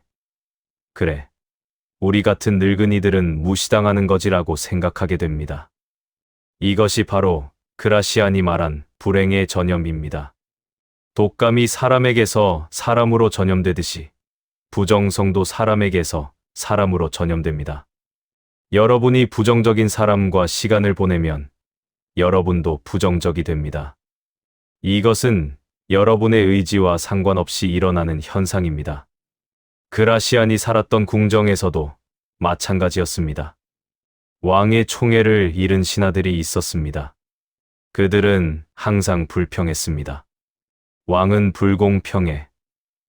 그래. 우리 같은 늙은이들은 무시당하는 거지라고 생각하게 됩니다. 이것이 바로 그라시안이 말한 불행의 전염입니다. 독감이 사람에게서 사람으로 전염되듯이 부정성도 사람에게서 사람으로 전염됩니다. 여러분이 부정적인 사람과 시간을 보내면 여러분도 부정적이 됩니다. 이것은 여러분의 의지와 상관없이 일어나는 현상입니다. 그라시안이 살았던 궁정에서도 마찬가지였습니다. 왕의 총애를 잃은 신하들이 있었습니다. 그들은 항상 불평했습니다. 왕은 불공평해.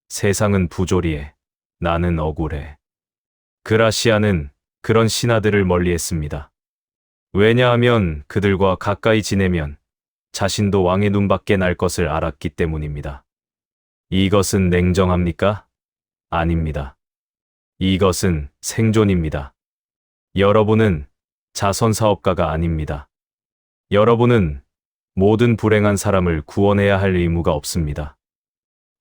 세상은 부조리해. 나는 억울해. 그라시아는 그런 신하들을 멀리했습니다. 왜냐하면 그들과 가까이 지내면 자신도 왕의 눈밖에 날 것을 알았기 때문입니다. 이것은 냉정합니까? 아닙니다. 이것은 생존입니다. 여러분은 자선사업가가 아닙니다. 여러분은 모든 불행한 사람을 구원해야 할 의무가 없습니다.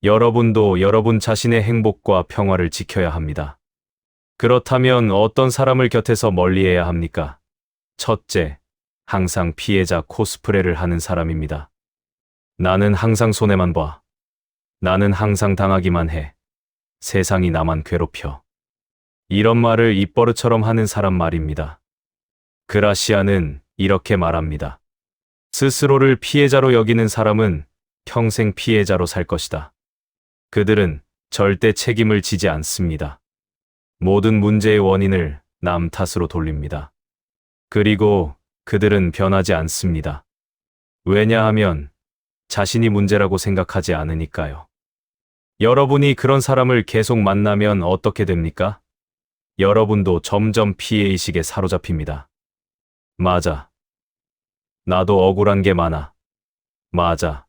여러분도 여러분 자신의 행복과 평화를 지켜야 합니다. 그렇다면 어떤 사람을 곁에서 멀리해야 합니까? 첫째, 항상 피해자 코스프레를 하는 사람입니다. 나는 항상 손해만 봐. 나는 항상 당하기만 해. 세상이 나만 괴롭혀. 이런 말을 입버릇처럼 하는 사람 말입니다. 그라시아는 이렇게 말합니다. 스스로를 피해자로 여기는 사람은 평생 피해자로 살 것이다. 그들은 절대 책임을 지지 않습니다. 모든 문제의 원인을 남 탓으로 돌립니다. 그리고 그들은 변하지 않습니다. 왜냐하면 자신이 문제라고 생각하지 않으니까요. 여러분이 그런 사람을 계속 만나면 어떻게 됩니까? 여러분도 점점 피해의식에 사로잡힙니다. 맞아. 나도 억울한 게 많아. 맞아.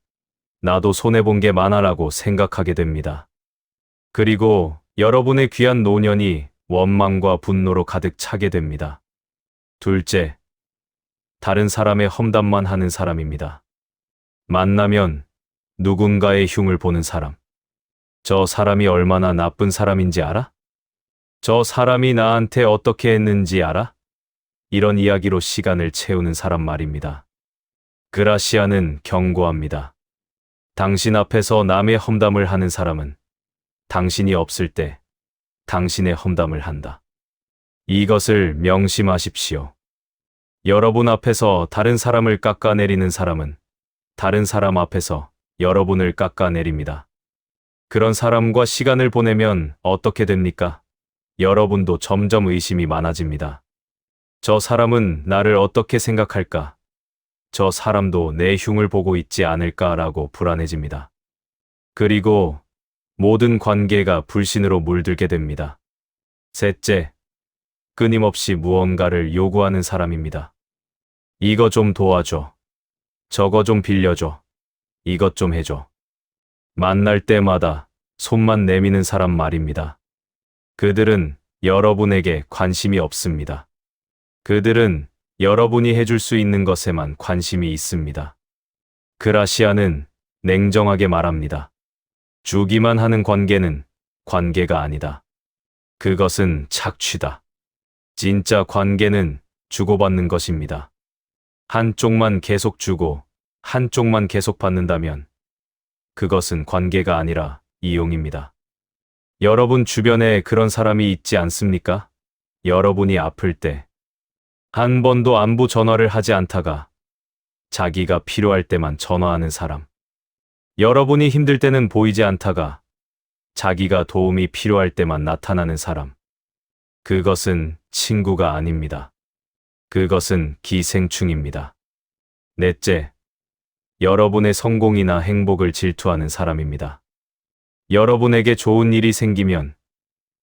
나도 손해본 게 많아라고 생각하게 됩니다. 그리고 여러분의 귀한 노년이 원망과 분노로 가득 차게 됩니다. 둘째, 다른 사람의 험담만 하는 사람입니다. 만나면 누군가의 흉을 보는 사람. 저 사람이 얼마나 나쁜 사람인지 알아? 저 사람이 나한테 어떻게 했는지 알아? 이런 이야기로 시간을 채우는 사람 말입니다. 그라시아는 경고합니다. 당신 앞에서 남의 험담을 하는 사람은 당신이 없을 때 당신의 험담을 한다. 이것을 명심하십시오. 여러분 앞에서 다른 사람을 깎아내리는 사람은 다른 사람 앞에서 여러분을 깎아내립니다. 그런 사람과 시간을 보내면 어떻게 됩니까? 여러분도 점점 의심이 많아집니다. 저 사람은 나를 어떻게 생각할까? 저 사람도 내 흉을 보고 있지 않을까라고 불안해집니다. 그리고 모든 관계가 불신으로 물들게 됩니다. 셋째, 끊임없이 무언가를 요구하는 사람입니다. 이거 좀 도와줘. 저거 좀 빌려줘. 이것 좀 해줘. 만날 때마다 손만 내미는 사람 말입니다. 그들은 여러분에게 관심이 없습니다. 그들은 여러분이 해줄 수 있는 것에만 관심이 있습니다. 그라시아는 냉정하게 말합니다. 주기만 하는 관계는 관계가 아니다. 그것은 착취다. 진짜 관계는 주고받는 것입니다. 한쪽만 계속 주고 한쪽만 계속 받는다면 그것은 관계가 아니라 이용입니다. 여러분 주변에 그런 사람이 있지 않습니까? 여러분이 아플 때 한 번도 안부 전화를 하지 않다가 자기가 필요할 때만 전화하는 사람. 여러분이 힘들 때는 보이지 않다가 자기가 도움이 필요할 때만 나타나는 사람. 그것은 친구가 아닙니다. 그것은 기생충입니다. 넷째, 여러분의 성공이나 행복을 질투하는 사람입니다. 여러분에게 좋은 일이 생기면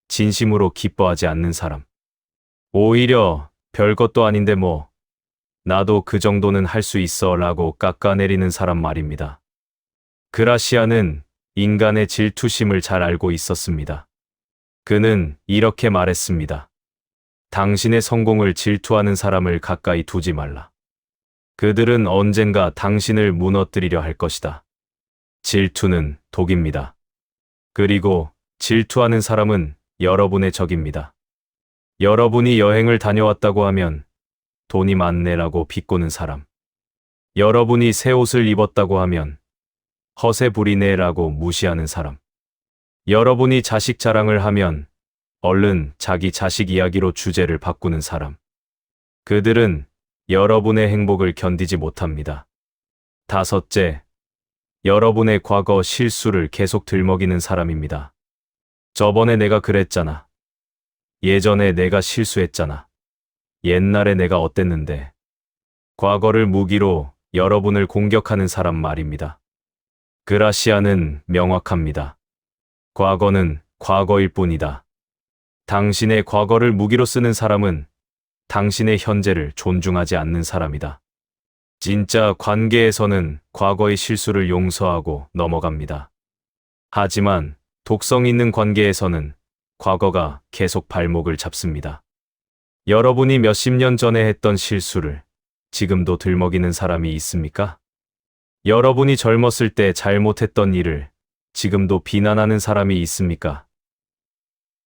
진심으로 기뻐하지 않는 사람. 오히려 별것도 아닌데 나도 그 정도는 할 수 있어 라고 깎아내리는 사람 말입니다. 그라시아는 인간의 질투심을 잘 알고 있었습니다. 그는 이렇게 말했습니다. 당신의 성공을 질투하는 사람을 가까이 두지 말라. 그들은 언젠가 당신을 무너뜨리려 할 것이다. 질투는 독입니다. 그리고 질투하는 사람은 여러분의 적입니다. 여러분이 여행을 다녀왔다고 하면 돈이 많네라고 비꼬는 사람. 여러분이 새 옷을 입었다고 하면 허세 부리네라고 무시하는 사람. 여러분이 자식 자랑을 하면 얼른 자기 자식 이야기로 주제를 바꾸는 사람. 그들은 여러분의 행복을 견디지 못합니다. 다섯째, 여러분의 과거 실수를 계속 들먹이는 사람입니다. 저번에 내가 그랬잖아. 예전에 내가 실수했잖아. 옛날에 내가 어땠는데. 과거를 무기로 여러분을 공격하는 사람 말입니다. 그라시아는 명확합니다. 과거는 과거일 뿐이다. 당신의 과거를 무기로 쓰는 사람은 당신의 현재를 존중하지 않는 사람이다. 진짜 관계에서는 과거의 실수를 용서하고 넘어갑니다. 하지만 독성 있는 관계에서는 과거가 계속 발목을 잡습니다. 여러분이 몇십 년 전에 했던 실수를 지금도 들먹이는 사람이 있습니까? 여러분이 젊었을 때 잘못했던 일을 지금도 비난하는 사람이 있습니까?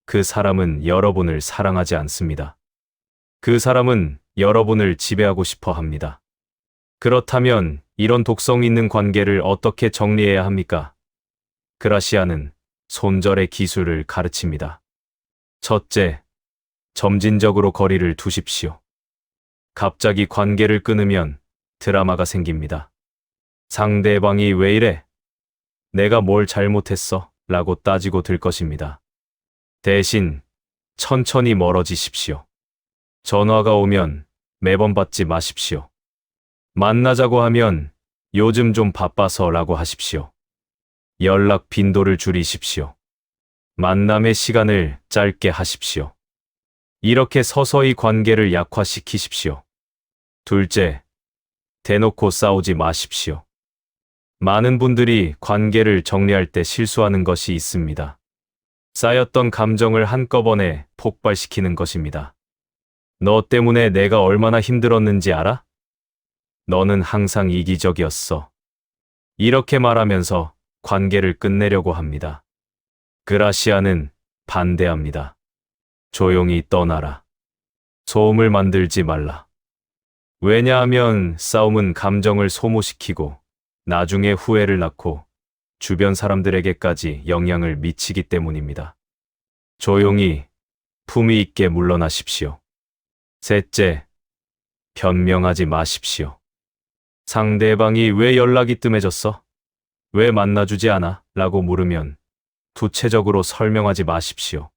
그 사람은 여러분을 사랑하지 않습니다. 그 사람은 여러분을 지배하고 싶어 합니다. 그렇다면 이런 독성 있는 관계를 어떻게 정리해야 합니까? 그라시아는 손절의 기술을 가르칩니다. 첫째, 점진적으로 거리를 두십시오. 갑자기 관계를 끊으면 드라마가 생깁니다. 상대방이 왜 이래? 내가 뭘 잘못했어? 라고 따지고 들 것입니다. 대신 천천히 멀어지십시오. 전화가 오면 매번 받지 마십시오. 만나자고 하면 요즘 좀 바빠서 라고 하십시오. 연락 빈도를 줄이십시오. 만남의 시간을 짧게 하십시오. 이렇게 서서히 관계를 약화시키십시오. 둘째, 대놓고 싸우지 마십시오. 많은 분들이 관계를 정리할 때 실수하는 것이 있습니다. 쌓였던 감정을 한꺼번에 폭발시키는 것입니다. 너 때문에 내가 얼마나 힘들었는지 알아? 너는 항상 이기적이었어. 이렇게 말하면서 관계를 끝내려고 합니다. 그라시아는 반대합니다. 조용히 떠나라. 소음을 만들지 말라. 왜냐하면 싸움은 감정을 소모시키고 나중에 후회를 낳고 주변 사람들에게까지 영향을 미치기 때문입니다. 조용히 품위 있게 물러나십시오. 셋째, 변명하지 마십시오. 상대방이 왜 연락이 뜸해졌어? 왜 만나주지 않아? 라고 물으면 구체적으로 설명하지 마십시오.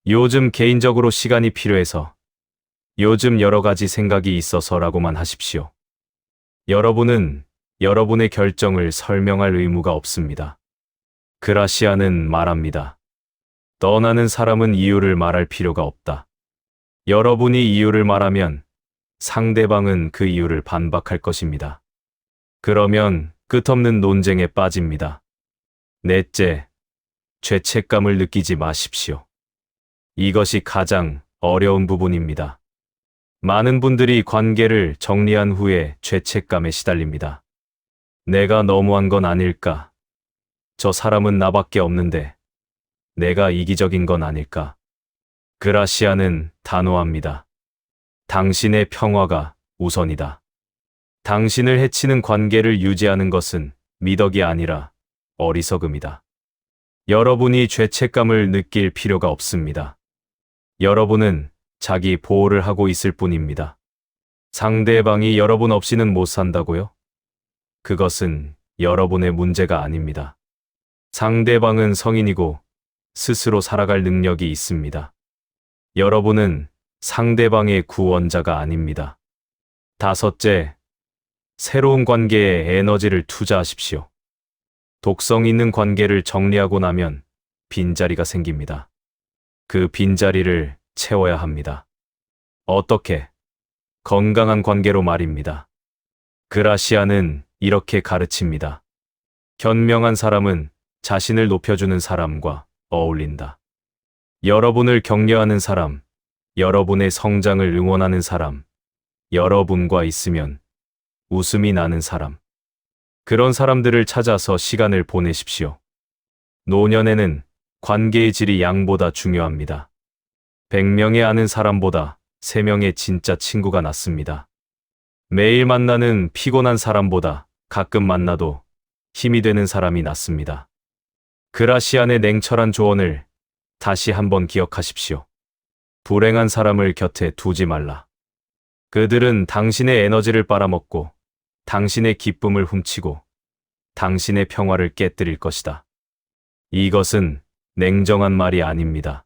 요즘 개인적으로 시간이 필요해서, 요즘 여러 가지 생각이 있어서라고만 하십시오. 여러분은 여러분의 결정을 설명할 의무가 없습니다. 그라시아는 말합니다. 떠나는 사람은 이유를 말할 필요가 없다. 여러분이 이유를 말하면 상대방은 그 이유를 반박할 것입니다. 그러면 끝없는 논쟁에 빠집니다. 넷째, 죄책감을 느끼지 마십시오. 이것이 가장 어려운 부분입니다. 많은 분들이 관계를 정리한 후에 죄책감에 시달립니다. 내가 너무한 건 아닐까? 저 사람은 나밖에 없는데 내가 이기적인 건 아닐까? 그라시아는 단호합니다. 당신의 평화가 우선이다. 당신을 해치는 관계를 유지하는 것은 미덕이 아니라 어리석음이다. 여러분이 죄책감을 느낄 필요가 없습니다. 여러분은 자기 보호를 하고 있을 뿐입니다. 상대방이 여러분 없이는 못 산다고요? 그것은 여러분의 문제가 아닙니다. 상대방은 성인이고 스스로 살아갈 능력이 있습니다. 여러분은 상대방의 구원자가 아닙니다. 다섯째, 새로운 관계에 에너지를 투자하십시오. 독성 있는 관계를 정리하고 나면 빈자리가 생깁니다. 그 빈자리를 채워야 합니다. 어떻게? 건강한 관계로 말입니다. 그라시아는 이렇게 가르칩니다. 현명한 사람은 자신을 높여주는 사람과 어울린다. 여러분을 격려하는 사람, 여러분의 성장을 응원하는 사람, 여러분과 있으면 웃음이 나는 사람. 그런 사람들을 찾아서 시간을 보내십시오. 노년에는 관계의 질이 양보다 중요합니다. 100명의 아는 사람보다 3명의 진짜 친구가 낫습니다. 매일 만나는 피곤한 사람보다 가끔 만나도 힘이 되는 사람이 낫습니다. 그라시안의 냉철한 조언을 다시 한번 기억하십시오. 불행한 사람을 곁에 두지 말라. 그들은 당신의 에너지를 빨아먹고 당신의 기쁨을 훔치고 당신의 평화를 깨뜨릴 것이다. 이것은 냉정한 말이 아닙니다.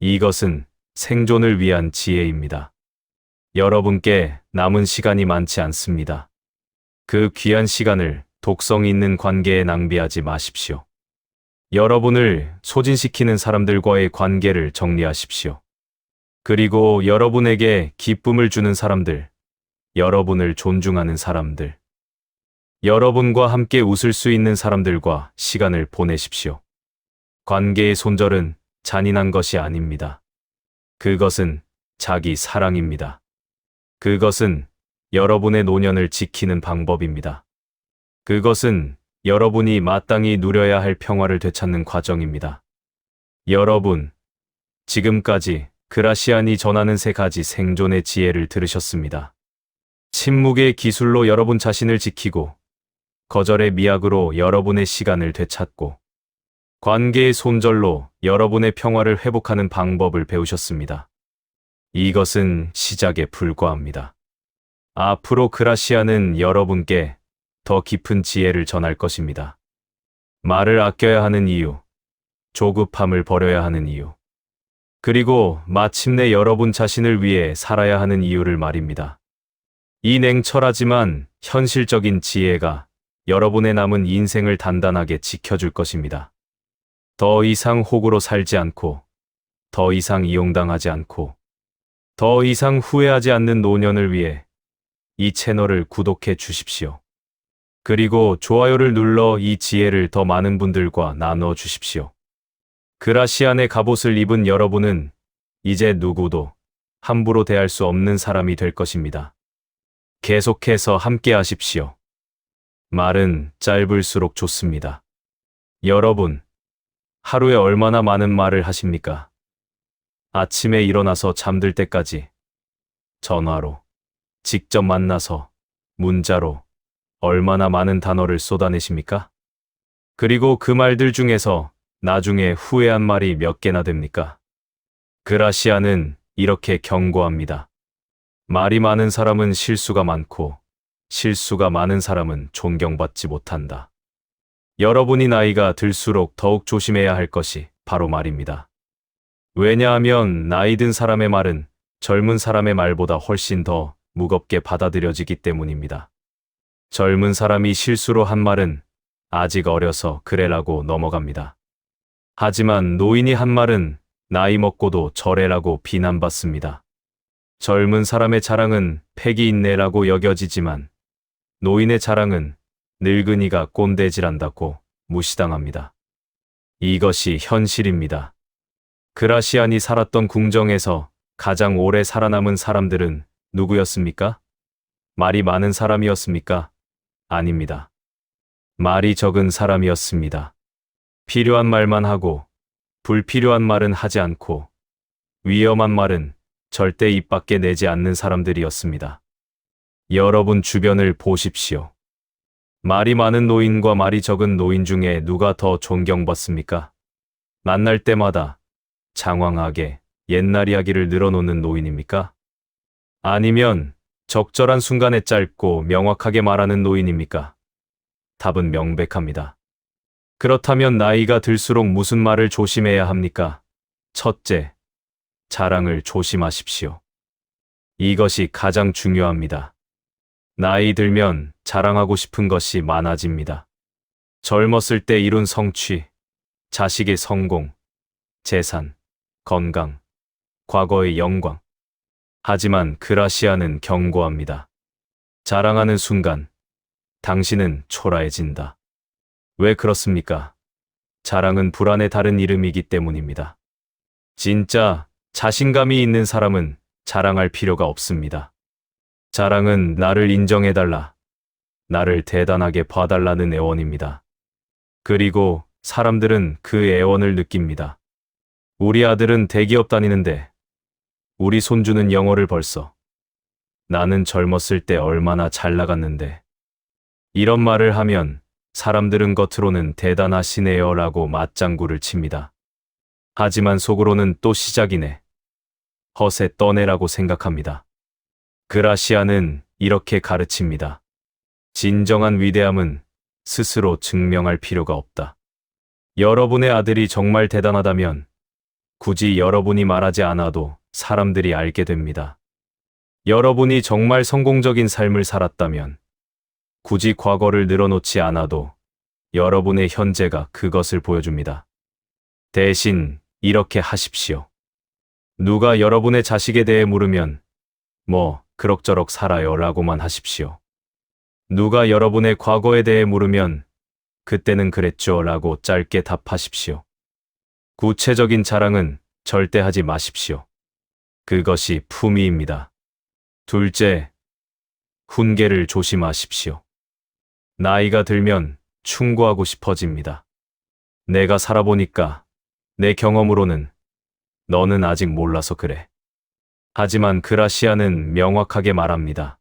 이것은 생존을 위한 지혜입니다. 여러분께 남은 시간이 많지 않습니다. 그 귀한 시간을 독성 있는 관계에 낭비하지 마십시오. 여러분을 소진시키는 사람들과의 관계를 정리하십시오. 그리고 여러분에게 기쁨을 주는 사람들, 여러분을 존중하는 사람들, 여러분과 함께 웃을 수 있는 사람들과 시간을 보내십시오. 관계의 손절은 잔인한 것이 아닙니다. 그것은 자기 사랑입니다. 그것은 여러분의 노년을 지키는 방법입니다. 그것은 여러분이 마땅히 누려야 할 평화를 되찾는 과정입니다. 여러분, 지금까지 그라시안이 전하는 3가지 생존의 지혜를 들으셨습니다. 침묵의 기술로 여러분 자신을 지키고, 거절의 미학으로 여러분의 시간을 되찾고, 관계의 손절로 여러분의 평화를 회복하는 방법을 배우셨습니다. 이것은 시작에 불과합니다. 앞으로 그라시아는 여러분께 더 깊은 지혜를 전할 것입니다. 말을 아껴야 하는 이유, 조급함을 버려야 하는 이유, 그리고 마침내 여러분 자신을 위해 살아야 하는 이유를 말입니다. 이 냉철하지만 현실적인 지혜가 여러분의 남은 인생을 단단하게 지켜줄 것입니다. 더 이상 혹으로 살지 않고, 더 이상 이용당하지 않고, 더 이상 후회하지 않는 노년을 위해 이 채널을 구독해 주십시오. 그리고 좋아요를 눌러 이 지혜를 더 많은 분들과 나눠 주십시오. 그라시안의 갑옷을 입은 여러분은 이제 누구도 함부로 대할 수 없는 사람이 될 것입니다. 계속해서 함께 하십시오. 말은 짧을수록 좋습니다. 여러분, 하루에 얼마나 많은 말을 하십니까? 아침에 일어나서 잠들 때까지, 전화로, 직접 만나서, 문자로 얼마나 많은 단어를 쏟아내십니까? 그리고 그 말들 중에서 나중에 후회한 말이 몇 개나 됩니까? 그라시아는 이렇게 경고합니다. 말이 많은 사람은 실수가 많고, 실수가 많은 사람은 존경받지 못한다. 여러분이 나이가 들수록 더욱 조심해야 할 것이 바로 말입니다. 왜냐하면 나이 든 사람의 말은 젊은 사람의 말보다 훨씬 더 무겁게 받아들여지기 때문입니다. 젊은 사람이 실수로 한 말은 아직 어려서 그래라고 넘어갑니다. 하지만 노인이 한 말은 나이 먹고도 저래라고 비난받습니다. 젊은 사람의 자랑은 패기 있네라고 여겨지지만 노인의 자랑은 늙은이가 꼰대질한다고 무시당합니다. 이것이 현실입니다. 그라시안이 살았던 궁정에서 가장 오래 살아남은 사람들은 누구였습니까? 말이 많은 사람이었습니까? 아닙니다. 말이 적은 사람이었습니다. 필요한 말만 하고 불필요한 말은 하지 않고 위험한 말은 절대 입 밖에 내지 않는 사람들이었습니다. 여러분 주변을 보십시오. 말이 많은 노인과 말이 적은 노인 중에 누가 더 존경받습니까? 만날 때마다 장황하게 옛날 이야기를 늘어놓는 노인입니까? 아니면 적절한 순간에 짧고 명확하게 말하는 노인입니까? 답은 명백합니다. 그렇다면 나이가 들수록 무슨 말을 조심해야 합니까? 첫째, 자랑을 조심하십시오. 이것이 가장 중요합니다. 나이 들면 자랑하고 싶은 것이 많아집니다. 젊었을 때 이룬 성취, 자식의 성공, 재산, 건강, 과거의 영광. 하지만 그라시아는 경고합니다. 자랑하는 순간, 당신은 초라해진다. 왜 그렇습니까? 자랑은 불안의 다른 이름이기 때문입니다. 진짜 자신감이 있는 사람은 자랑할 필요가 없습니다. 자랑은 나를 인정해달라, 나를 대단하게 봐달라는 애원입니다. 그리고 사람들은 그 애원을 느낍니다. 우리 아들은 대기업 다니는데, 우리 손주는 영어를 벌써. 나는 젊었을 때 얼마나 잘 나갔는데. 이런 말을 하면 사람들은 겉으로는 대단하시네요 라고 맞장구를 칩니다. 하지만 속으로는 또 시작이네. 허세 떠내라고 생각합니다. 그라시아는 이렇게 가르칩니다. 진정한 위대함은 스스로 증명할 필요가 없다. 여러분의 아들이 정말 대단하다면 굳이 여러분이 말하지 않아도 사람들이 알게 됩니다. 여러분이 정말 성공적인 삶을 살았다면 굳이 과거를 늘어놓지 않아도 여러분의 현재가 그것을 보여줍니다. 대신 이렇게 하십시오. 누가 여러분의 자식에 대해 물으면 뭐 그럭저럭 살아요 라고만 하십시오. 누가 여러분의 과거에 대해 물으면 그때는 그랬죠 라고 짧게 답하십시오. 구체적인 자랑은 절대 하지 마십시오. 그것이 품위입니다. 둘째, 훈계를 조심하십시오. 나이가 들면 충고하고 싶어집니다. 내가 살아보니까, 내 경험으로는 너는 아직 몰라서 그래. 하지만 그라시아는 명확하게 말합니다.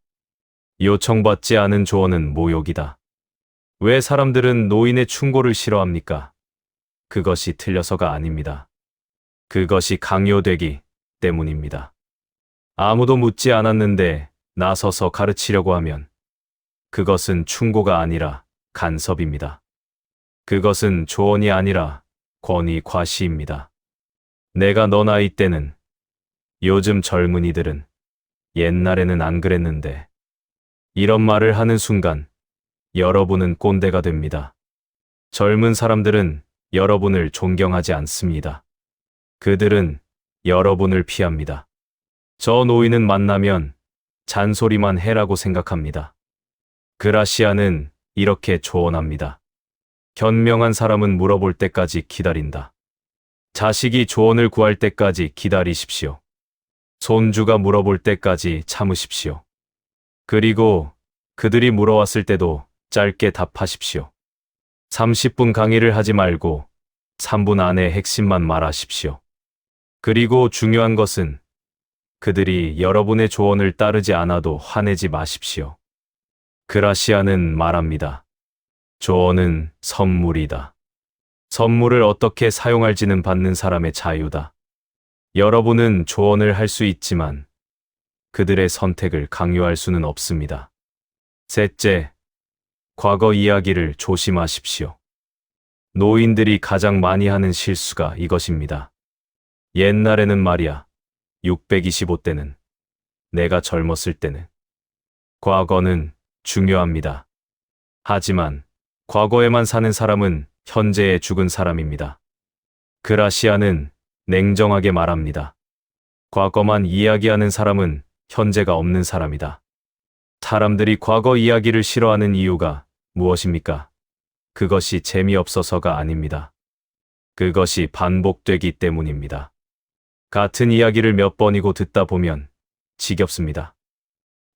요청받지 않은 조언은 모욕이다. 왜 사람들은 노인의 충고를 싫어합니까? 그것이 틀려서가 아닙니다. 그것이 강요되기 때문입니다. 아무도 묻지 않았는데 나서서 가르치려고 하면 그것은 충고가 아니라 간섭입니다. 그것은 조언이 아니라 권위 과시입니다. 내가 너 나이 때는, 요즘 젊은이들은 옛날에는 안 그랬는데, 이런 말을 하는 순간 여러분은 꼰대가 됩니다. 젊은 사람들은 여러분을 존경하지 않습니다. 그들은 여러분을 피합니다. 저 노인은 만나면 잔소리만 해라고 생각합니다. 그라시아는 이렇게 조언합니다. 현명한 사람은 물어볼 때까지 기다린다. 자식이 조언을 구할 때까지 기다리십시오. 손주가 물어볼 때까지 참으십시오. 그리고 그들이 물어왔을 때도 짧게 답하십시오. 30분 강의를 하지 말고 3분 안에 핵심만 말하십시오. 그리고 중요한 것은 그들이 여러분의 조언을 따르지 않아도 화내지 마십시오. 그라시아는 말합니다. 조언은 선물이다. 선물을 어떻게 사용할지는 받는 사람의 자유다. 여러분은 조언을 할 수 있지만 그들의 선택을 강요할 수는 없습니다. 셋째, 과거 이야기를 조심하십시오. 노인들이 가장 많이 하는 실수가 이것입니다. 옛날에는 말이야, 625때는, 내가 젊었을 때는. 과거는 중요합니다. 하지만 과거에만 사는 사람은 현재에 죽은 사람입니다. 그라시아는 냉정하게 말합니다. 과거만 이야기하는 사람은 현재가 없는 사람이다. 사람들이 과거 이야기를 싫어하는 이유가 무엇입니까? 그것이 재미없어서가 아닙니다. 그것이 반복되기 때문입니다. 같은 이야기를 몇 번이고 듣다 보면 지겹습니다.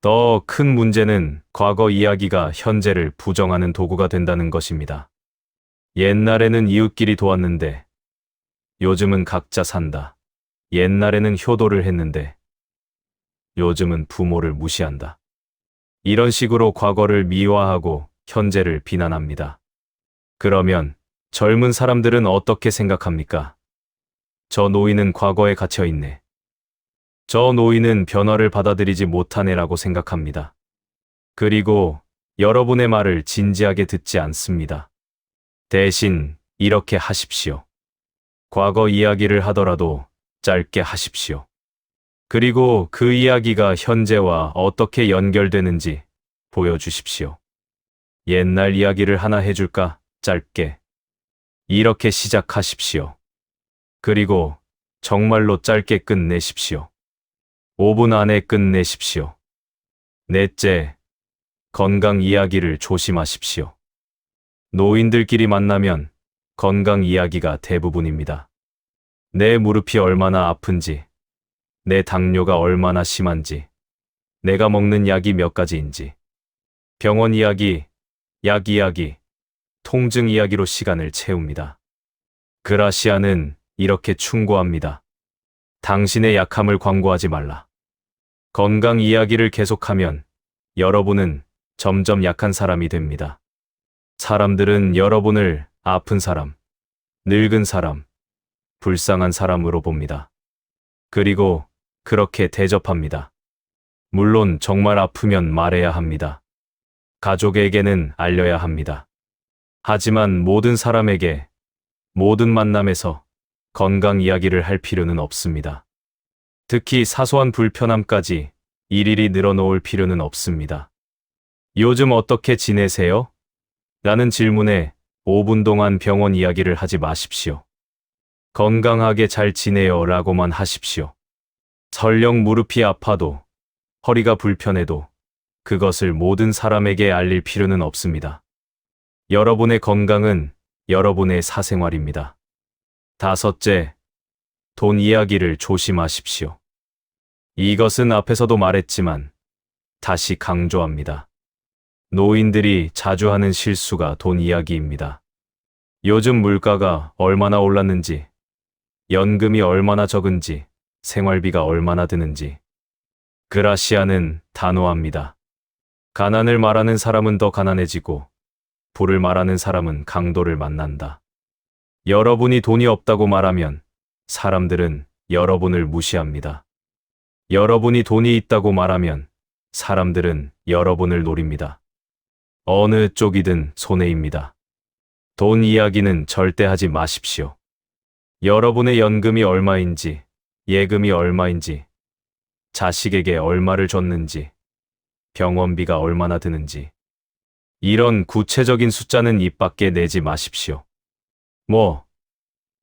더 큰 문제는 과거 이야기가 현재를 부정하는 도구가 된다는 것입니다. 옛날에는 이웃끼리 도왔는데 요즘은 각자 산다. 옛날에는 효도를 했는데 요즘은 부모를 무시한다. 이런 식으로 과거를 미화하고 현재를 비난합니다. 그러면 젊은 사람들은 어떻게 생각합니까? 저 노인은 과거에 갇혀 있네. 저 노인은 변화를 받아들이지 못하네라고 생각합니다. 그리고 여러분의 말을 진지하게 듣지 않습니다. 대신 이렇게 하십시오. 과거 이야기를 하더라도 짧게 하십시오. 그리고 그 이야기가 현재와 어떻게 연결되는지 보여주십시오. 옛날 이야기를 하나 해줄까? 짧게. 이렇게 시작하십시오. 그리고 정말로 짧게 끝내십시오. 5분 안에 끝내십시오. 넷째, 건강 이야기를 조심하십시오. 노인들끼리 만나면 건강 이야기가 대부분입니다. 내 무릎이 얼마나 아픈지, 내 당뇨가 얼마나 심한지, 내가 먹는 약이 몇 가지인지, 병원 이야기, 약 이야기, 통증 이야기로 시간을 채웁니다. 그라시아는 이렇게 충고합니다. 당신의 약함을 광고하지 말라. 건강 이야기를 계속하면 여러분은 점점 약한 사람이 됩니다. 사람들은 여러분을 아픈 사람, 늙은 사람, 불쌍한 사람으로 봅니다. 그리고 그렇게 대접합니다. 물론 정말 아프면 말해야 합니다. 가족에게는 알려야 합니다. 하지만 모든 사람에게, 모든 만남에서 건강 이야기를 할 필요는 없습니다. 특히 사소한 불편함까지 일일이 늘어놓을 필요는 없습니다. 요즘 어떻게 지내세요? 라는 질문에 5분 동안 병원 이야기를 하지 마십시오. 건강하게 잘 지내요 라고만 하십시오. 설령 무릎이 아파도, 허리가 불편해도 그것을 모든 사람에게 알릴 필요는 없습니다. 여러분의 건강은 여러분의 사생활입니다. 다섯째, 돈 이야기를 조심하십시오. 이것은 앞에서도 말했지만 다시 강조합니다. 노인들이 자주 하는 실수가 돈 이야기입니다. 요즘 물가가 얼마나 올랐는지, 연금이 얼마나 적은지, 생활비가 얼마나 드는지. 그라시아는 단호합니다. 가난을 말하는 사람은 더 가난해지고, 부를 말하는 사람은 강도를 만난다. 여러분이 돈이 없다고 말하면 사람들은 여러분을 무시합니다. 여러분이 돈이 있다고 말하면 사람들은 여러분을 노립니다. 어느 쪽이든 손해입니다. 돈 이야기는 절대 하지 마십시오. 여러분의 연금이 얼마인지, 예금이 얼마인지, 자식에게 얼마를 줬는지, 병원비가 얼마나 드는지, 이런 구체적인 숫자는 입 밖에 내지 마십시오. 뭐,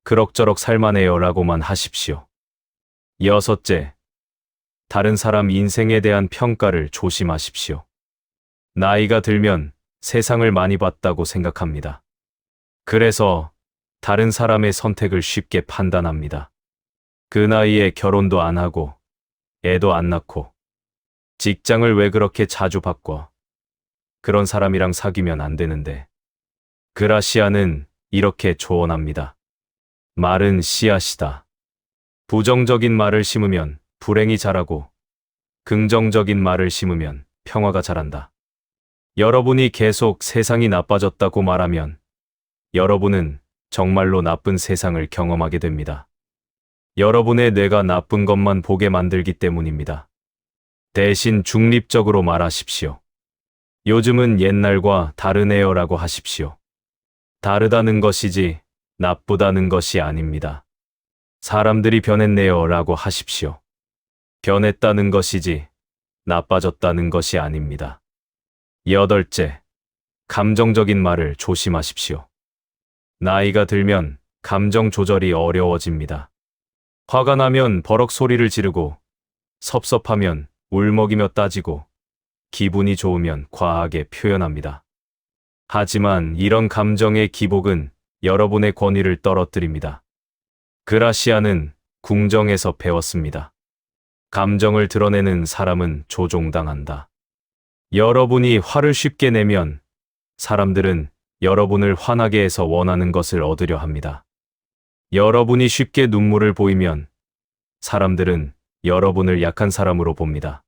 그럭저럭 살만해요 라고만 하십시오. 여섯째, 다른 사람 인생에 대한 평가를 조심하십시오. 나이가 들면 세상을 많이 봤다고 생각합니다. 그래서 다른 사람의 선택을 쉽게 판단합니다. 그 나이에 결혼도 안 하고, 애도 안 낳고, 직장을 왜 그렇게 자주 바꿔? 그런 사람이랑 사귀면 안 되는데. 그라시아는 이렇게 조언합니다. 말은 씨앗이다. 부정적인 말을 심으면 불행이 자라고, 긍정적인 말을 심으면 평화가 자란다. 여러분이 계속 세상이 나빠졌다고 말하면 여러분은 정말로 나쁜 세상을 경험하게 됩니다. 여러분의 뇌가 나쁜 것만 보게 만들기 때문입니다. 대신 중립적으로 말하십시오. 요즘은 옛날과 다르네요 라고 하십시오. 다르다는 것이지 나쁘다는 것이 아닙니다. 사람들이 변했네요 라고 하십시오. 변했다는 것이지 나빠졌다는 것이 아닙니다. 여덟째, 감정적인 말을 조심하십시오. 나이가 들면 감정 조절이 어려워집니다. 화가 나면 버럭 소리를 지르고, 섭섭하면 울먹이며 따지고, 기분이 좋으면 과하게 표현합니다. 하지만 이런 감정의 기복은 여러분의 권위를 떨어뜨립니다. 그라시아는 궁정에서 배웠습니다. 감정을 드러내는 사람은 조종당한다. 여러분이 화를 쉽게 내면 사람들은 여러분을 화나게 해서 원하는 것을 얻으려 합니다. 여러분이 쉽게 눈물을 보이면 사람들은 여러분을 약한 사람으로 봅니다.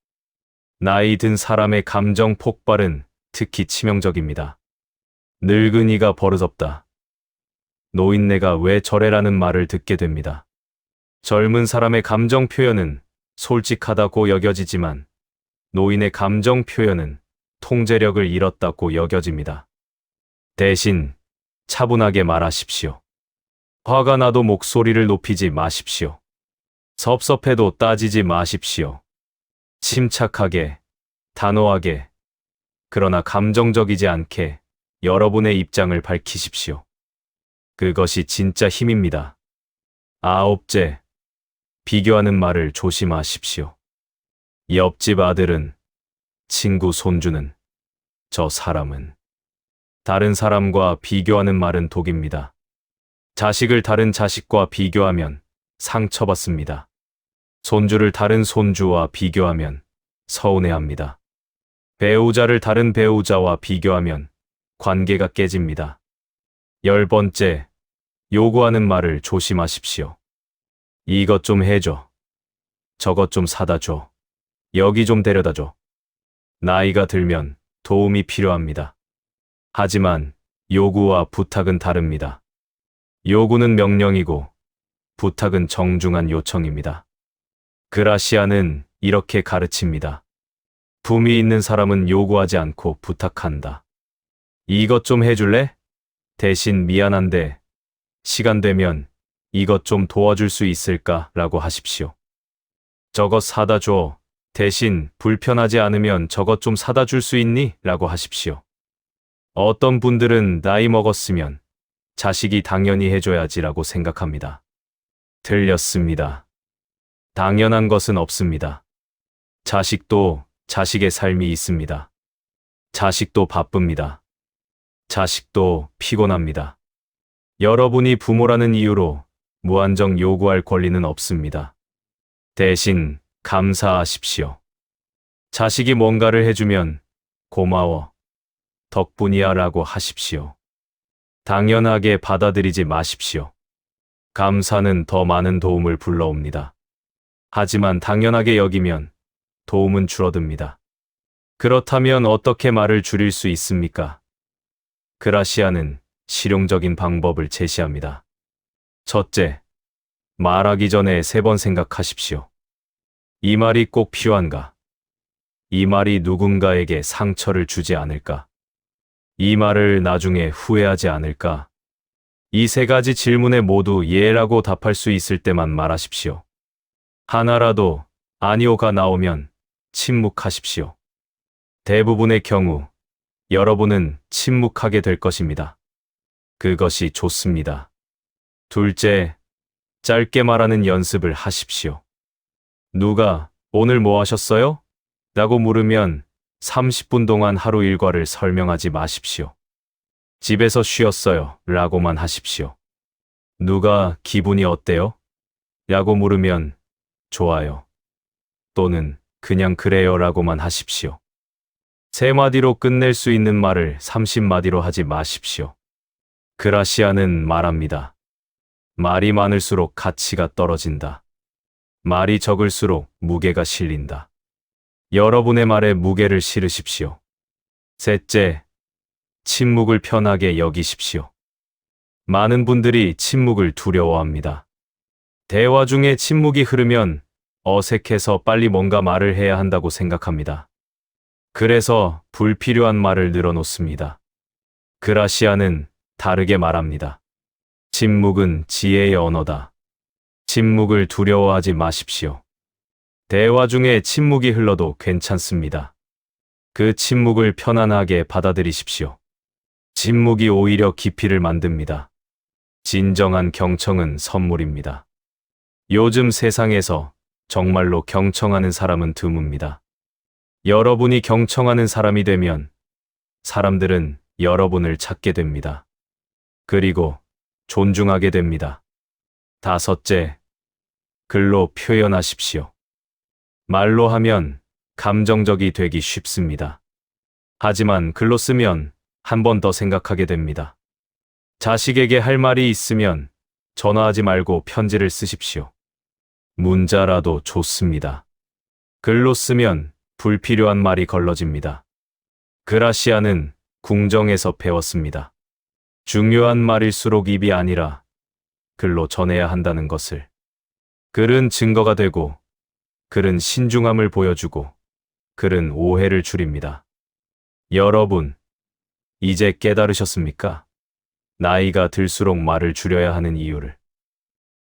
나이 든 사람의 감정 폭발은 특히 치명적입니다. 늙은이가 버릇없다. 노인네가 왜 저래라는 말을 듣게 됩니다. 젊은 사람의 감정 표현은 솔직하다고 여겨지지만 노인의 감정 표현은 통제력을 잃었다고 여겨집니다. 대신 차분하게 말하십시오. 화가 나도 목소리를 높이지 마십시오. 섭섭해도 따지지 마십시오. 침착하게, 단호하게, 그러나 감정적이지 않게 여러분의 입장을 밝히십시오. 그것이 진짜 힘입니다. 아홉째, 비교하는 말을 조심하십시오. 옆집 아들은, 친구 손주는, 저 사람은. 다른 사람과 비교하는 말은 독입니다. 자식을 다른 자식과 비교하면 상처받습니다. 손주를 다른 손주와 비교하면 서운해합니다. 배우자를 다른 배우자와 비교하면 관계가 깨집니다. 10번째, 요구하는 말을 조심하십시오. 이것 좀 해줘. 저것 좀 사다 줘. 여기 좀 데려다 줘. 나이가 들면 도움이 필요합니다. 하지만 요구와 부탁은 다릅니다. 요구는 명령이고 부탁은 정중한 요청입니다. 그라시아는 이렇게 가르칩니다. 품이 있는 사람은 요구하지 않고 부탁한다. 이것 좀 해줄래? 대신 미안한데 시간 되면 이것 좀 도와줄 수 있을까? 라고 하십시오. 저것 사다 줘. 대신 불편하지 않으면 저것 좀 사다 줄 수 있니? 라고 하십시오. 어떤 분들은 나이 먹었으면 자식이 당연히 해줘야지라고 생각합니다. 틀렸습니다. 당연한 것은 없습니다. 자식도 자식의 삶이 있습니다. 자식도 바쁩니다. 자식도 피곤합니다. 여러분이 부모라는 이유로 무한정 요구할 권리는 없습니다. 대신 감사하십시오. 자식이 뭔가를 해주면 고마워, 덕분이야 라고 하십시오. 당연하게 받아들이지 마십시오. 감사는 더 많은 도움을 불러옵니다. 하지만 당연하게 여기면 도움은 줄어듭니다. 그렇다면 어떻게 말을 줄일 수 있습니까? 그라시아는 실용적인 방법을 제시합니다. 첫째, 말하기 전에 3번 생각하십시오. 이 말이 꼭 필요한가? 이 말이 누군가에게 상처를 주지 않을까? 이 말을 나중에 후회하지 않을까? 이 3가지 질문에 모두 예라고 답할 수 있을 때만 말하십시오. 하나라도 아니오가 나오면 침묵하십시오. 대부분의 경우 여러분은 침묵하게 될 것입니다. 그것이 좋습니다. 둘째, 짧게 말하는 연습을 하십시오. 누가 오늘 뭐 하셨어요? 라고 물으면 30분 동안 하루 일과를 설명하지 마십시오. 집에서 쉬었어요. 라고만 하십시오. 누가 기분이 어때요? 라고 물으면 좋아요. 또는 그냥 그래요. 라고만 하십시오. 3마디로 끝낼 수 있는 말을 30마디로 하지 마십시오. 그라시아는 말합니다. 말이 많을수록 가치가 떨어진다. 말이 적을수록 무게가 실린다. 여러분의 말에 무게를 실으십시오. 셋째, 침묵을 편하게 여기십시오. 많은 분들이 침묵을 두려워합니다. 대화 중에 침묵이 흐르면 어색해서 빨리 뭔가 말을 해야 한다고 생각합니다. 그래서 불필요한 말을 늘어놓습니다. 그라시아는 다르게 말합니다. 침묵은 지혜의 언어다. 침묵을 두려워하지 마십시오. 대화 중에 침묵이 흘러도 괜찮습니다. 그 침묵을 편안하게 받아들이십시오. 침묵이 오히려 깊이를 만듭니다. 진정한 경청은 선물입니다. 요즘 세상에서 정말로 경청하는 사람은 드뭅니다. 여러분이 경청하는 사람이 되면 사람들은 여러분을 찾게 됩니다. 그리고 존중하게 됩니다. 다섯째, 글로 표현하십시오. 말로 하면 감정적이 되기 쉽습니다. 하지만 글로 쓰면 한 번 더 생각하게 됩니다. 자식에게 할 말이 있으면 전화하지 말고 편지를 쓰십시오. 문자라도 좋습니다. 글로 쓰면 불필요한 말이 걸러집니다. 그라시아는 궁정에서 배웠습니다. 중요한 말일수록 입이 아니라 글로 전해야 한다는 것을. 글은 증거가 되고, 글은 신중함을 보여주고, 글은 오해를 줄입니다. 여러분, 이제 깨달으셨습니까? 나이가 들수록 말을 줄여야 하는 이유를.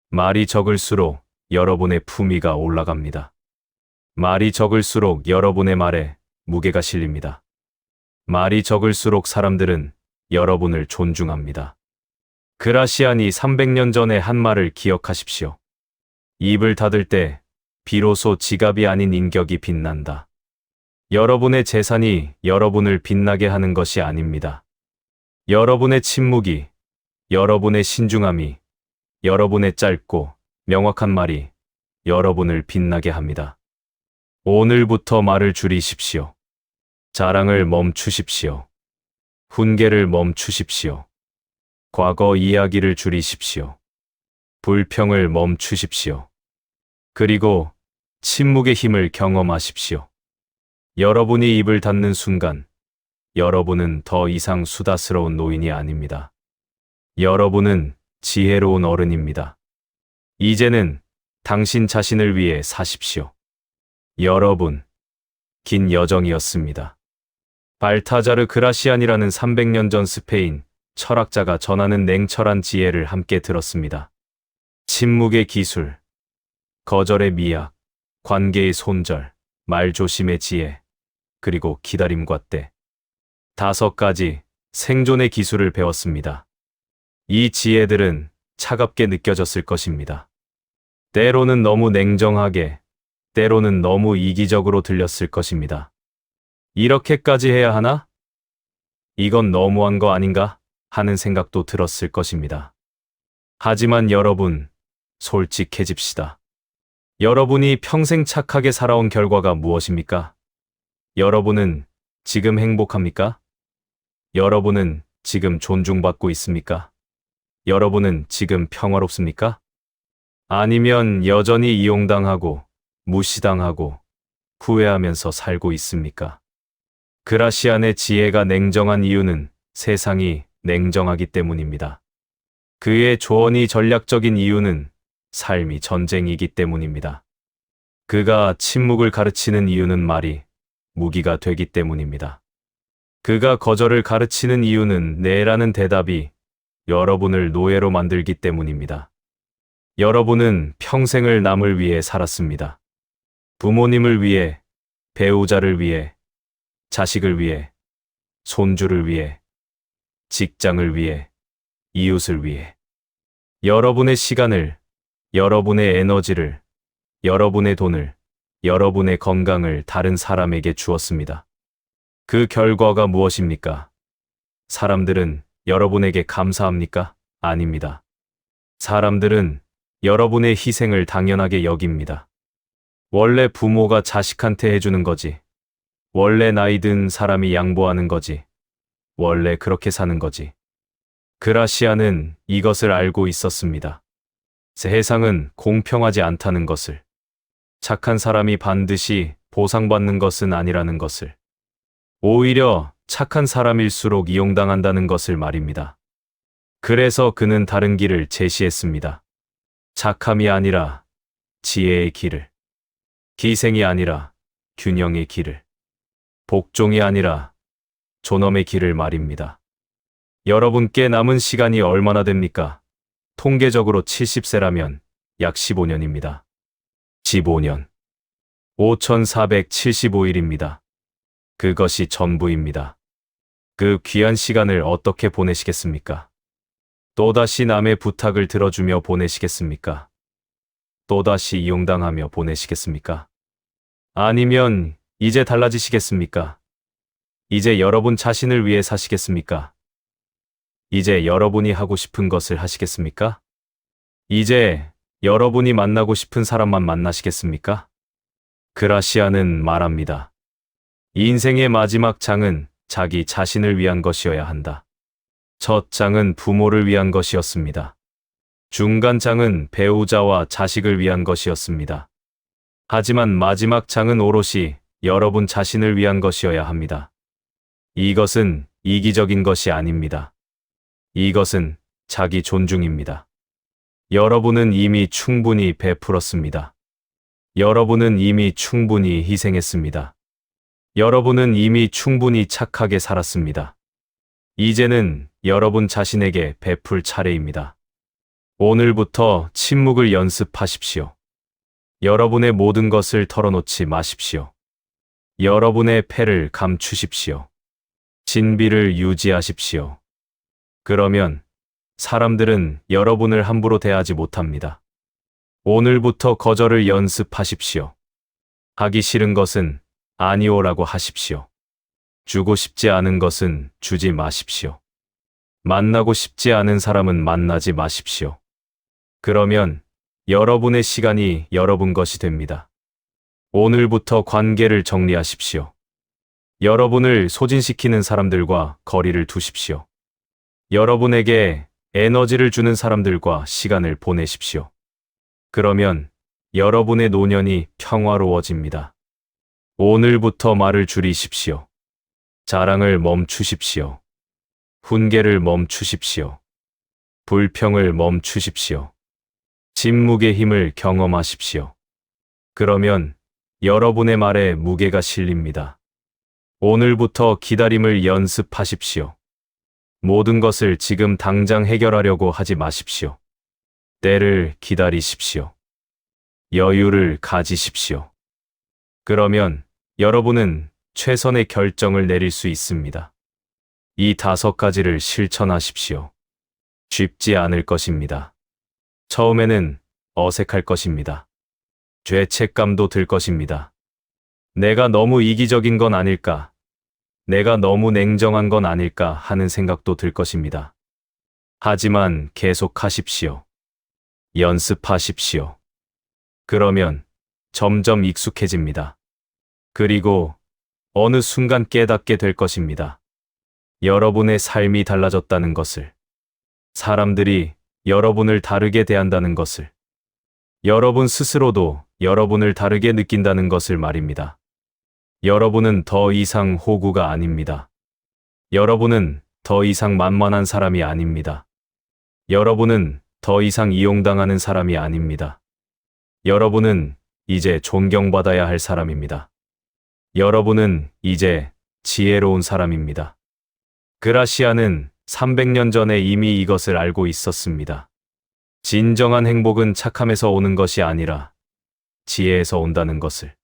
말이 적을수록 여러분의 품위가 올라갑니다. 말이 적을수록 여러분의 말에 무게가 실립니다. 말이 적을수록 사람들은 여러분을 존중합니다. 그라시안이 300년 전에 한 말을 기억하십시오. 입을 닫을 때 비로소 지갑이 아닌 인격이 빛난다. 여러분의 재산이 여러분을 빛나게 하는 것이 아닙니다. 여러분의 침묵이, 여러분의 신중함이, 여러분의 짧고 명확한 말이 여러분을 빛나게 합니다. 오늘부터 말을 줄이십시오. 자랑을 멈추십시오. 훈계를 멈추십시오. 과거 이야기를 줄이십시오. 불평을 멈추십시오. 그리고 침묵의 힘을 경험하십시오. 여러분이 입을 닫는 순간, 여러분은 더 이상 수다스러운 노인이 아닙니다. 여러분은 지혜로운 어른입니다. 이제는 당신 자신을 위해 사십시오. 여러분, 긴 여정이었습니다. 발타자르 그라시안이라는 300년 전 스페인 철학자가 전하는 냉철한 지혜를 함께 들었습니다. 침묵의 기술, 거절의 미학, 관계의 손절, 말조심의 지혜, 그리고 기다림과 때. 5가지 생존의 기술을 배웠습니다. 이 지혜들은 차갑게 느껴졌을 것입니다. 때로는 너무 냉정하게, 때로는 너무 이기적으로 들렸을 것입니다. 이렇게까지 해야 하나? 이건 너무한 거 아닌가? 하는 생각도 들었을 것입니다. 하지만 여러분, 솔직해집시다. 여러분이 평생 착하게 살아온 결과가 무엇입니까? 여러분은 지금 행복합니까? 여러분은 지금 존중받고 있습니까? 여러분은 지금 평화롭습니까? 아니면 여전히 이용당하고 무시당하고 후회하면서 살고 있습니까? 그라시안의 지혜가 냉정한 이유는 세상이 냉정하기 때문입니다. 그의 조언이 전략적인 이유는 삶이 전쟁이기 때문입니다. 그가 침묵을 가르치는 이유는 말이 무기가 되기 때문입니다. 그가 거절을 가르치는 이유는 네라는 대답이 여러분을 노예로 만들기 때문입니다. 여러분은 평생을 남을 위해 살았습니다. 부모님을 위해, 배우자를 위해, 자식을 위해, 손주를 위해, 직장을 위해, 이웃을 위해. 여러분의 시간을, 여러분의 에너지를, 여러분의 돈을, 여러분의 건강을 다른 사람에게 주었습니다. 그 결과가 무엇입니까? 사람들은 여러분에게 감사합니까? 아닙니다. 사람들은 여러분의 희생을 당연하게 여깁니다. 원래 부모가 자식한테 해주는 거지. 원래 나이 든 사람이 양보하는 거지. 원래 그렇게 사는 거지. 그라시아는 이것을 알고 있었습니다. 세상은 공평하지 않다는 것을. 착한 사람이 반드시 보상받는 것은 아니라는 것을. 오히려 착한 사람일수록 이용당한다는 것을 말입니다. 그래서 그는 다른 길을 제시했습니다. 착함이 아니라 지혜의 길을. 희생이 아니라 균형의 길을. 복종이 아니라 존엄의 길을 말입니다. 여러분께 남은 시간이 얼마나 됩니까? 통계적으로 70세라면 약 15년입니다. 15년. 5475일입니다. 그것이 전부입니다. 그 귀한 시간을 어떻게 보내시겠습니까? 또다시 남의 부탁을 들어주며 보내시겠습니까? 또다시 이용당하며 보내시겠습니까? 아니면 이제 달라지시겠습니까? 이제 여러분 자신을 위해 사시겠습니까? 이제 여러분이 하고 싶은 것을 하시겠습니까? 이제 여러분이 만나고 싶은 사람만 만나시겠습니까? 그라시아는 말합니다. 인생의 마지막 장은 자기 자신을 위한 것이어야 한다. 첫 장은 부모를 위한 것이었습니다. 중간 장은 배우자와 자식을 위한 것이었습니다. 하지만 마지막 장은 오롯이 여러분 자신을 위한 것이어야 합니다. 이것은 이기적인 것이 아닙니다. 이것은 자기 존중입니다. 여러분은 이미 충분히 베풀었습니다. 여러분은 이미 충분히 희생했습니다. 여러분은 이미 충분히 착하게 살았습니다. 이제는 여러분 자신에게 베풀 차례입니다. 오늘부터 침묵을 연습하십시오. 여러분의 모든 것을 털어놓지 마십시오. 여러분의 패를 감추십시오. 진비를 유지하십시오. 그러면 사람들은 여러분을 함부로 대하지 못합니다. 오늘부터 거절을 연습하십시오. 하기 싫은 것은 아니오라고 하십시오. 주고 싶지 않은 것은 주지 마십시오. 만나고 싶지 않은 사람은 만나지 마십시오. 그러면 여러분의 시간이 여러분 것이 됩니다. 오늘부터 관계를 정리하십시오. 여러분을 소진시키는 사람들과 거리를 두십시오. 여러분에게 에너지를 주는 사람들과 시간을 보내십시오. 그러면 여러분의 노년이 평화로워집니다. 오늘부터 말을 줄이십시오. 자랑을 멈추십시오. 훈계를 멈추십시오. 불평을 멈추십시오. 침묵의 힘을 경험하십시오. 그러면 여러분의 말에 무게가 실립니다. 오늘부터 기다림을 연습하십시오. 모든 것을 지금 당장 해결하려고 하지 마십시오. 때를 기다리십시오. 여유를 가지십시오. 그러면 여러분은 최선의 결정을 내릴 수 있습니다. 이 5가지를 실천하십시오. 쉽지 않을 것입니다. 처음에는 어색할 것입니다. 죄책감도 들 것입니다. 내가 너무 이기적인 건 아닐까? 내가 너무 냉정한 건 아닐까 하는 생각도 들 것입니다. 하지만 계속하십시오. 연습하십시오. 그러면 점점 익숙해집니다. 그리고 어느 순간 깨닫게 될 것입니다. 여러분의 삶이 달라졌다는 것을, 사람들이 여러분을 다르게 대한다는 것을, 여러분 스스로도 여러분을 다르게 느낀다는 것을 말입니다. 여러분은 더 이상 호구가 아닙니다. 여러분은 더 이상 만만한 사람이 아닙니다. 여러분은 더 이상 이용당하는 사람이 아닙니다. 여러분은 이제 존경받아야 할 사람입니다. 여러분은 이제 지혜로운 사람입니다. 그라시아는 300년 전에 이미 이것을 알고 있었습니다. 진정한 행복은 착함에서 오는 것이 아니라 지혜에서 온다는 것을.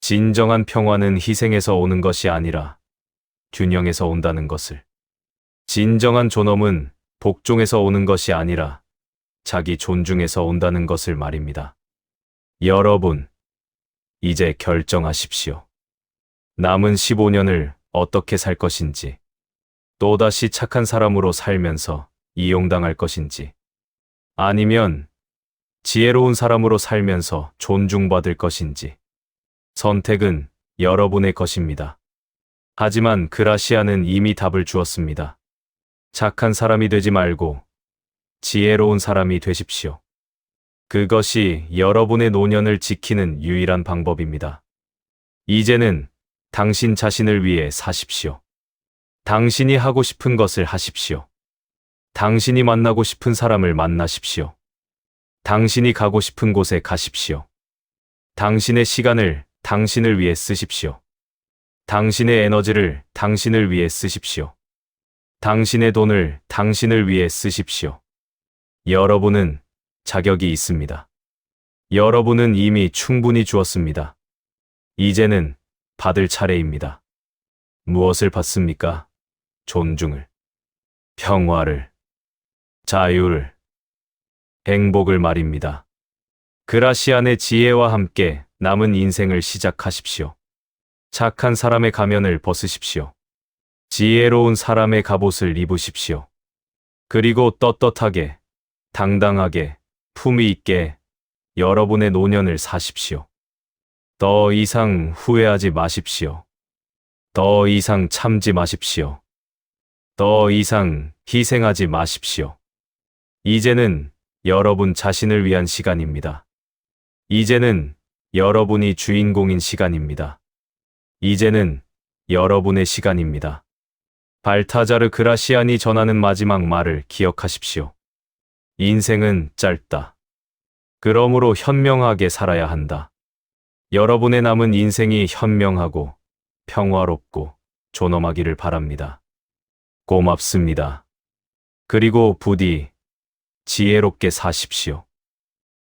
진정한 평화는 희생에서 오는 것이 아니라 균형에서 온다는 것을. 진정한 존엄은 복종에서 오는 것이 아니라 자기 존중에서 온다는 것을 말입니다. 여러분, 이제 결정하십시오. 남은 15년을 어떻게 살 것인지, 또다시 착한 사람으로 살면서 이용당할 것인지, 아니면 지혜로운 사람으로 살면서 존중받을 것인지, 선택은 여러분의 것입니다. 하지만 그라시아는 이미 답을 주었습니다. 착한 사람이 되지 말고 지혜로운 사람이 되십시오. 그것이 여러분의 노년을 지키는 유일한 방법입니다. 이제는 당신 자신을 위해 사십시오. 당신이 하고 싶은 것을 하십시오. 당신이 만나고 싶은 사람을 만나십시오. 당신이 가고 싶은 곳에 가십시오. 당신의 시간을 당신을 위해 쓰십시오. 당신의 에너지를 당신을 위해 쓰십시오. 당신의 돈을 당신을 위해 쓰십시오. 여러분은 자격이 있습니다. 여러분은 이미 충분히 주었습니다. 이제는 받을 차례입니다. 무엇을 받습니까? 존중을, 평화를, 자유를, 행복을 말입니다. 그라시안의 지혜와 함께 남은 인생을 시작하십시오. 착한 사람의 가면을 벗으십시오. 지혜로운 사람의 갑옷을 입으십시오. 그리고 떳떳하게, 당당하게, 품위 있게 여러분의 노년을 사십시오. 더 이상 후회하지 마십시오. 더 이상 참지 마십시오. 더 이상 희생하지 마십시오. 이제는 여러분 자신을 위한 시간입니다. 이제는 여러분이 주인공인 시간입니다. 이제는 여러분의 시간입니다. 발타자르 그라시안이 전하는 마지막 말을 기억하십시오. 인생은 짧다. 그러므로 현명하게 살아야 한다. 여러분의 남은 인생이 현명하고 평화롭고 존엄하기를 바랍니다. 고맙습니다. 그리고 부디 지혜롭게 사십시오.